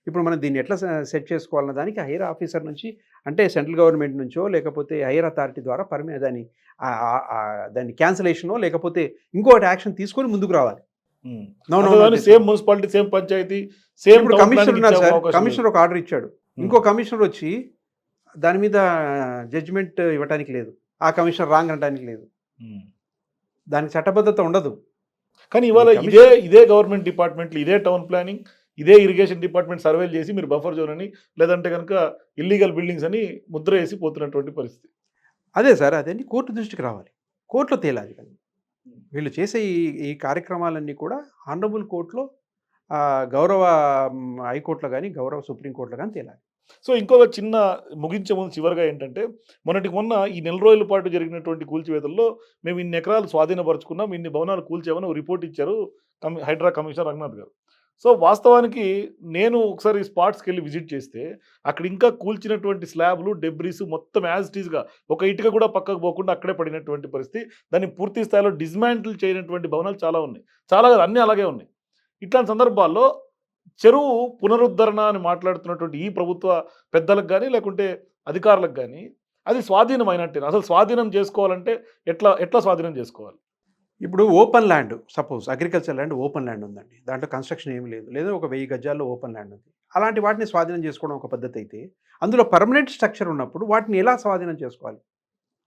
ఇప్పుడు మనం దీన్ని ఎట్లా సెట్ చేసుకోవాలన్న దానికి హైయర్ ఆఫీసర్ నుంచి అంటే సెంట్రల్ గవర్నమెంట్ నుంచో లేకపోతే హైయర్ అథారిటీ ద్వారా దాన్ని క్యాన్సిలేషనో లేకపోతే ఇంకోటి యాక్షన్ తీసుకొని ముందుకు రావాలి. Same municipality same panchayat same commissioner ఉన్నారు సార్. కమిషనర్ ఒక ఆర్డర్ ఇచ్చాడు, ఇంకో కమిషనర్ వచ్చి దాని మీద జడ్జిమెంట్ ఇవ్వడానికి లేదు, ఆ కమిషనర్ రాంగ్ అనడానికి లేదు. దానికి చట్టబద్ధత ఉండదు. కానీ ఇవాళ ఇదే గవర్నమెంట్ డిపార్ట్మెంట్లు ఇదే టౌన్ ప్లానింగ్ ఇదే ఇరిగేషన్ డిపార్ట్మెంట్ సర్వేలు చేసి మీరు బఫర్ జోన్ అని లేదంటే కనుక ఇల్లీగల్ బిల్డింగ్స్ అని ముద్ర వేసి పోతున్నటువంటి పరిస్థితి. అదే సార్, అదేంటి కోర్టు దృష్టికి రావాలి, కోర్టులో తేలాలి. కానీ వీళ్ళు చేసే ఈ కార్యక్రమాలన్నీ కూడా ఆనరబుల్ కోర్టులో గౌరవ హైకోర్టులో కానీ గౌరవ సుప్రీంకోర్టులో కానీ తేలాలి. సో ఇంకొక చిన్న ముగించే ముందు చివరిగా ఏంటంటే మొన్న ఈ నెల రోజుల పాటు జరిగినటువంటి కూల్చివేతల్లో మేము ఇన్ని ఎకరాలు స్వాధీనపరుచుకున్నాం, ఇన్ని భవనాలు కూల్చేమని రిపోర్ట్ ఇచ్చారు హైడ్రా కమిషనర్ రంగనాథ్ గారు. సో వాస్తవానికి నేను ఒకసారి స్పాట్స్కి వెళ్ళి విజిట్ చేస్తే అక్కడ ఇంకా కూల్చినటువంటి స్లాబ్లు డెబ్రీస్ మొత్తం యాజ్ ఇట్ ఈస్గా ఒక ఇటుక కూడా పక్కకు పోకుండా అక్కడే పడినటువంటి పరిస్థితి. దాన్ని పూర్తి స్థాయిలో డిస్మాంటిల్ చేయనటువంటి భవనాలు చాలా ఉన్నాయి, చాలా అన్నీ అలాగే ఉన్నాయి. ఇట్లాంటి సందర్భాల్లో చెరువు పునరుద్ధరణ అని మాట్లాడుతున్నటువంటి ఈ ప్రభుత్వ పెద్దలకు కానీ లేకుంటే అధికారులకు కానీ అది స్వాధీనం అయినట్టే. అసలు స్వాధీనం చేసుకోవాలంటే ఎట్లా స్వాధీనం చేసుకోవాలి? ఇప్పుడు open land, suppose agriculture land open land ఉందండి, దాంట్లో కన్స్ట్రక్షన్ ఏమి లేదు, లేదా ఒక 1000 గజాల్లో ఓపెన్ ల్యాండ్ ఉంది. అలాంటి వాటిని స్వాధీనం చేసుకోవడం ఒక పద్ధతి అయితే, అందులో పర్మనెంట్ స్ట్రక్చర్ ఉన్నప్పుడు వాటిని ఎలా స్వాధీనం చేసుకోవాలి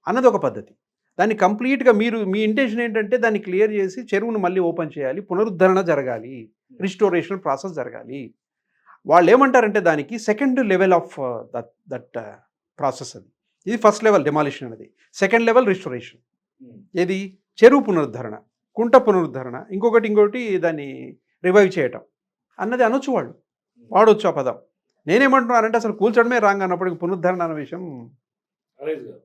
అన్నది ఒక పద్ధతి. దాన్ని కంప్లీట్గా మీ ఇంటెన్షన్ ఏంటంటే దాన్ని క్లియర్ చేసి చెరువును మళ్ళీ ఓపెన్ చేయాలి, పునరుద్ధరణ జరగాలి, రిస్టోరేషన్ ప్రాసెస్ జరగాలి. వాళ్ళు ఏమంటారంటే దానికి second level of that process అది. ఇది ఫస్ట్ లెవెల్ డెమాలిషన్ అనేది, సెకండ్ లెవెల్ రిస్టోరేషన్. ఏది చెరువు పునరుద్ధరణ, కుంట పునరుద్ధరణ, ఇంకొకటి దాన్ని రివైవ్ చేయటం అన్నది అనొచ్చు, వాడొచ్చు ఆ పదం. నేనేమంటున్నానంటే అసలు కూల్చడమే రాంగ్ అన్నప్పటికీ పునరుద్ధరణ అన్న విషయం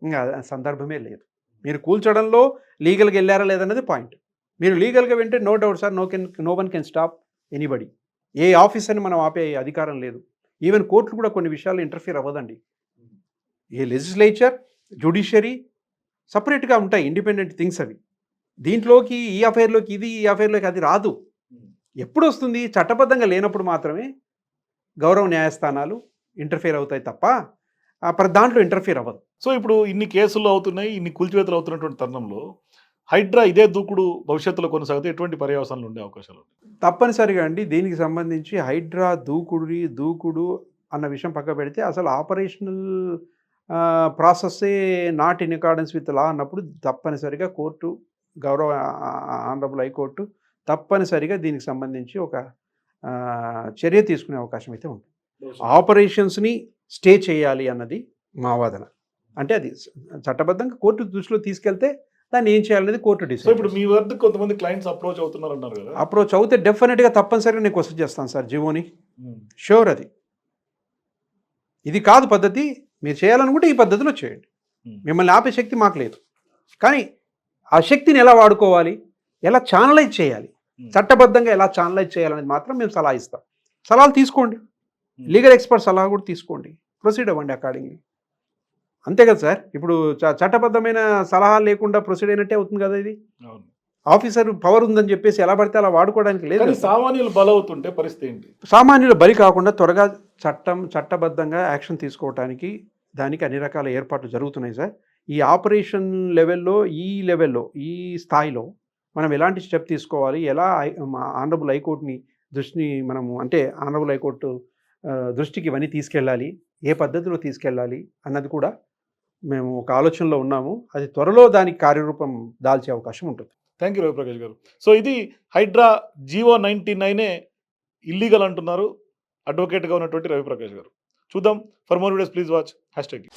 ఇంకా సందర్భమే లేదు. మీరు కూల్చడంలో లీగల్గా వెళ్ళారా లేదన్నది పాయింట్. మీరు లీగల్గా వింటే no doubt sir, no one can stop anybody. ఏ ఆఫీసర్ని మనం ఆపే అధికారం లేదు. ఈవెన్ కోర్టులు కూడా కొన్ని విషయాలు ఇంటర్ఫియర్ అవ్వదండి. ఏ లెజిస్లేచర్ జ్యుడిషియరీ సపరేట్గా ఉంటాయి, ఇండిపెండెంట్ థింగ్స్ అవి. దీంట్లోకి ఈ అఫైర్లోకి ఈ అఫైర్లోకి అది రాదు. ఎప్పుడు వస్తుంది? చట్టబద్ధంగా లేనప్పుడు మాత్రమే గౌరవ న్యాయస్థానాలు ఇంటర్ఫియర్ అవుతాయి తప్ప దాంట్లో ఇంటర్ఫియర్ అవ్వదు. సో ఇప్పుడు ఇన్ని కేసులు అవుతున్నాయి, ఇన్ని కూల్చివేతలు అవుతున్నటువంటి తరుణంలో హైడ్రా ఇదే దూకుడు భవిష్యత్తులో కొనసాగితే ఎటువంటి పర్యవసానాలు ఉండే అవకాశాలు? తప్పనిసరిగా అండి. దీనికి సంబంధించి హైడ్రా దూకుడు అన్న విషయం పక్క పెడితే అసలు ఆపరేషనల్ ప్రాసెస్సే not in accordance with law అన్నప్పుడు తప్పనిసరిగా కోర్టు, గౌరవ ఆనరబుల్ హైకోర్టు తప్పనిసరిగా దీనికి సంబంధించి ఒక చర్య తీసుకునే అవకాశం అయితే ఉంటుంది. ఆపరేషన్స్ని స్టే చేయాలి అన్నది మా వాదన. అంటే అది చట్టబద్ధంగా కోర్టు దృష్టిలో తీసుకెళ్తే దాన్ని ఏం చేయాలనేది కోర్టు డిసైడ్. ఇప్పుడు మీ వద్ద కొంతమంది క్లయింట్స్ అప్రోచ్ అవుతున్నారు అన్నారు కదా, అప్రోచ్ అవుతే డెఫినెట్గా తప్పనిసరిగా నేను క్వశ్చన్ చేస్తాను సార్ జీవోని, షూర్. అది ఇది కాదు పద్ధతి, మీరు చేయాలనుకుంటే ఈ పద్ధతిలో చేయండి, మిమ్మల్ని ఆపే శక్తి మాకు లేదు. కానీ ఆ శక్తిని ఎలా వాడుకోవాలి, ఎలా ఛానలైజ్ చేయాలి, చట్టబద్ధంగా ఎలా ఛానలైజ్ చేయాలనేది మాత్రం మేము సలహా ఇస్తాం. సలహాలు తీసుకోండి, లీగల్ ఎక్స్పర్ట్ సలహా కూడా తీసుకోండి, ప్రొసీడ్ అవ్వండి అకార్డింగ్లీ. అంతే కదా సార్. ఇప్పుడు చట్టబద్ధమైన సలహా లేకుండా ప్రొసీడ్ అయినట్టే అవుతుంది కదా. ఇది ఆఫీసర్ పవర్ ఉందని చెప్పేసి ఎలా పడితే అలా వాడుకోవడానికి లేదు. సామాన్యులు బలవుతుంటే పరిస్థితి ఏంటి? సామాన్యులు బలి కాకుండా త్వరగా చట్టబద్ధంగా యాక్షన్ తీసుకోవడానికి దానికి అన్ని రకాల ఏర్పాట్లు జరుగుతున్నాయి సార్. ఈ ఆపరేషన్ లెవెల్‌లో, ఈ స్థాయిలో మనం ఎలాంటి స్టెప్ తీసుకోవాలి? ఎలా మా ఆనరబుల్ హైకోర్ట్‌ని దృష్టిని మనము అంటే ఆనరబుల్ హైకోర్టు దృష్టికి ఇవన్నీ తీసుకెళ్ళాలి. ఏ పద్ధతిలో తీసుకెళ్ళాలి అన్నది కూడా మేము ఒక ఆలోచనలో ఉన్నాము. అది త్వరలో దానికి కార్యరూపం దాల్చే అవకాశం ఉంటుంది. థ్యాంక్ యూ రవిప్రకాష్ గారు. సో ఇది హైడ్రా జీవో 99 ఇల్లీగల్ అంటున్నారు అడ్వకేట్గా ఉన్నటువంటి రవిప్రకాష్ గారు. చూద్దాం. For more videos please watch hash tag.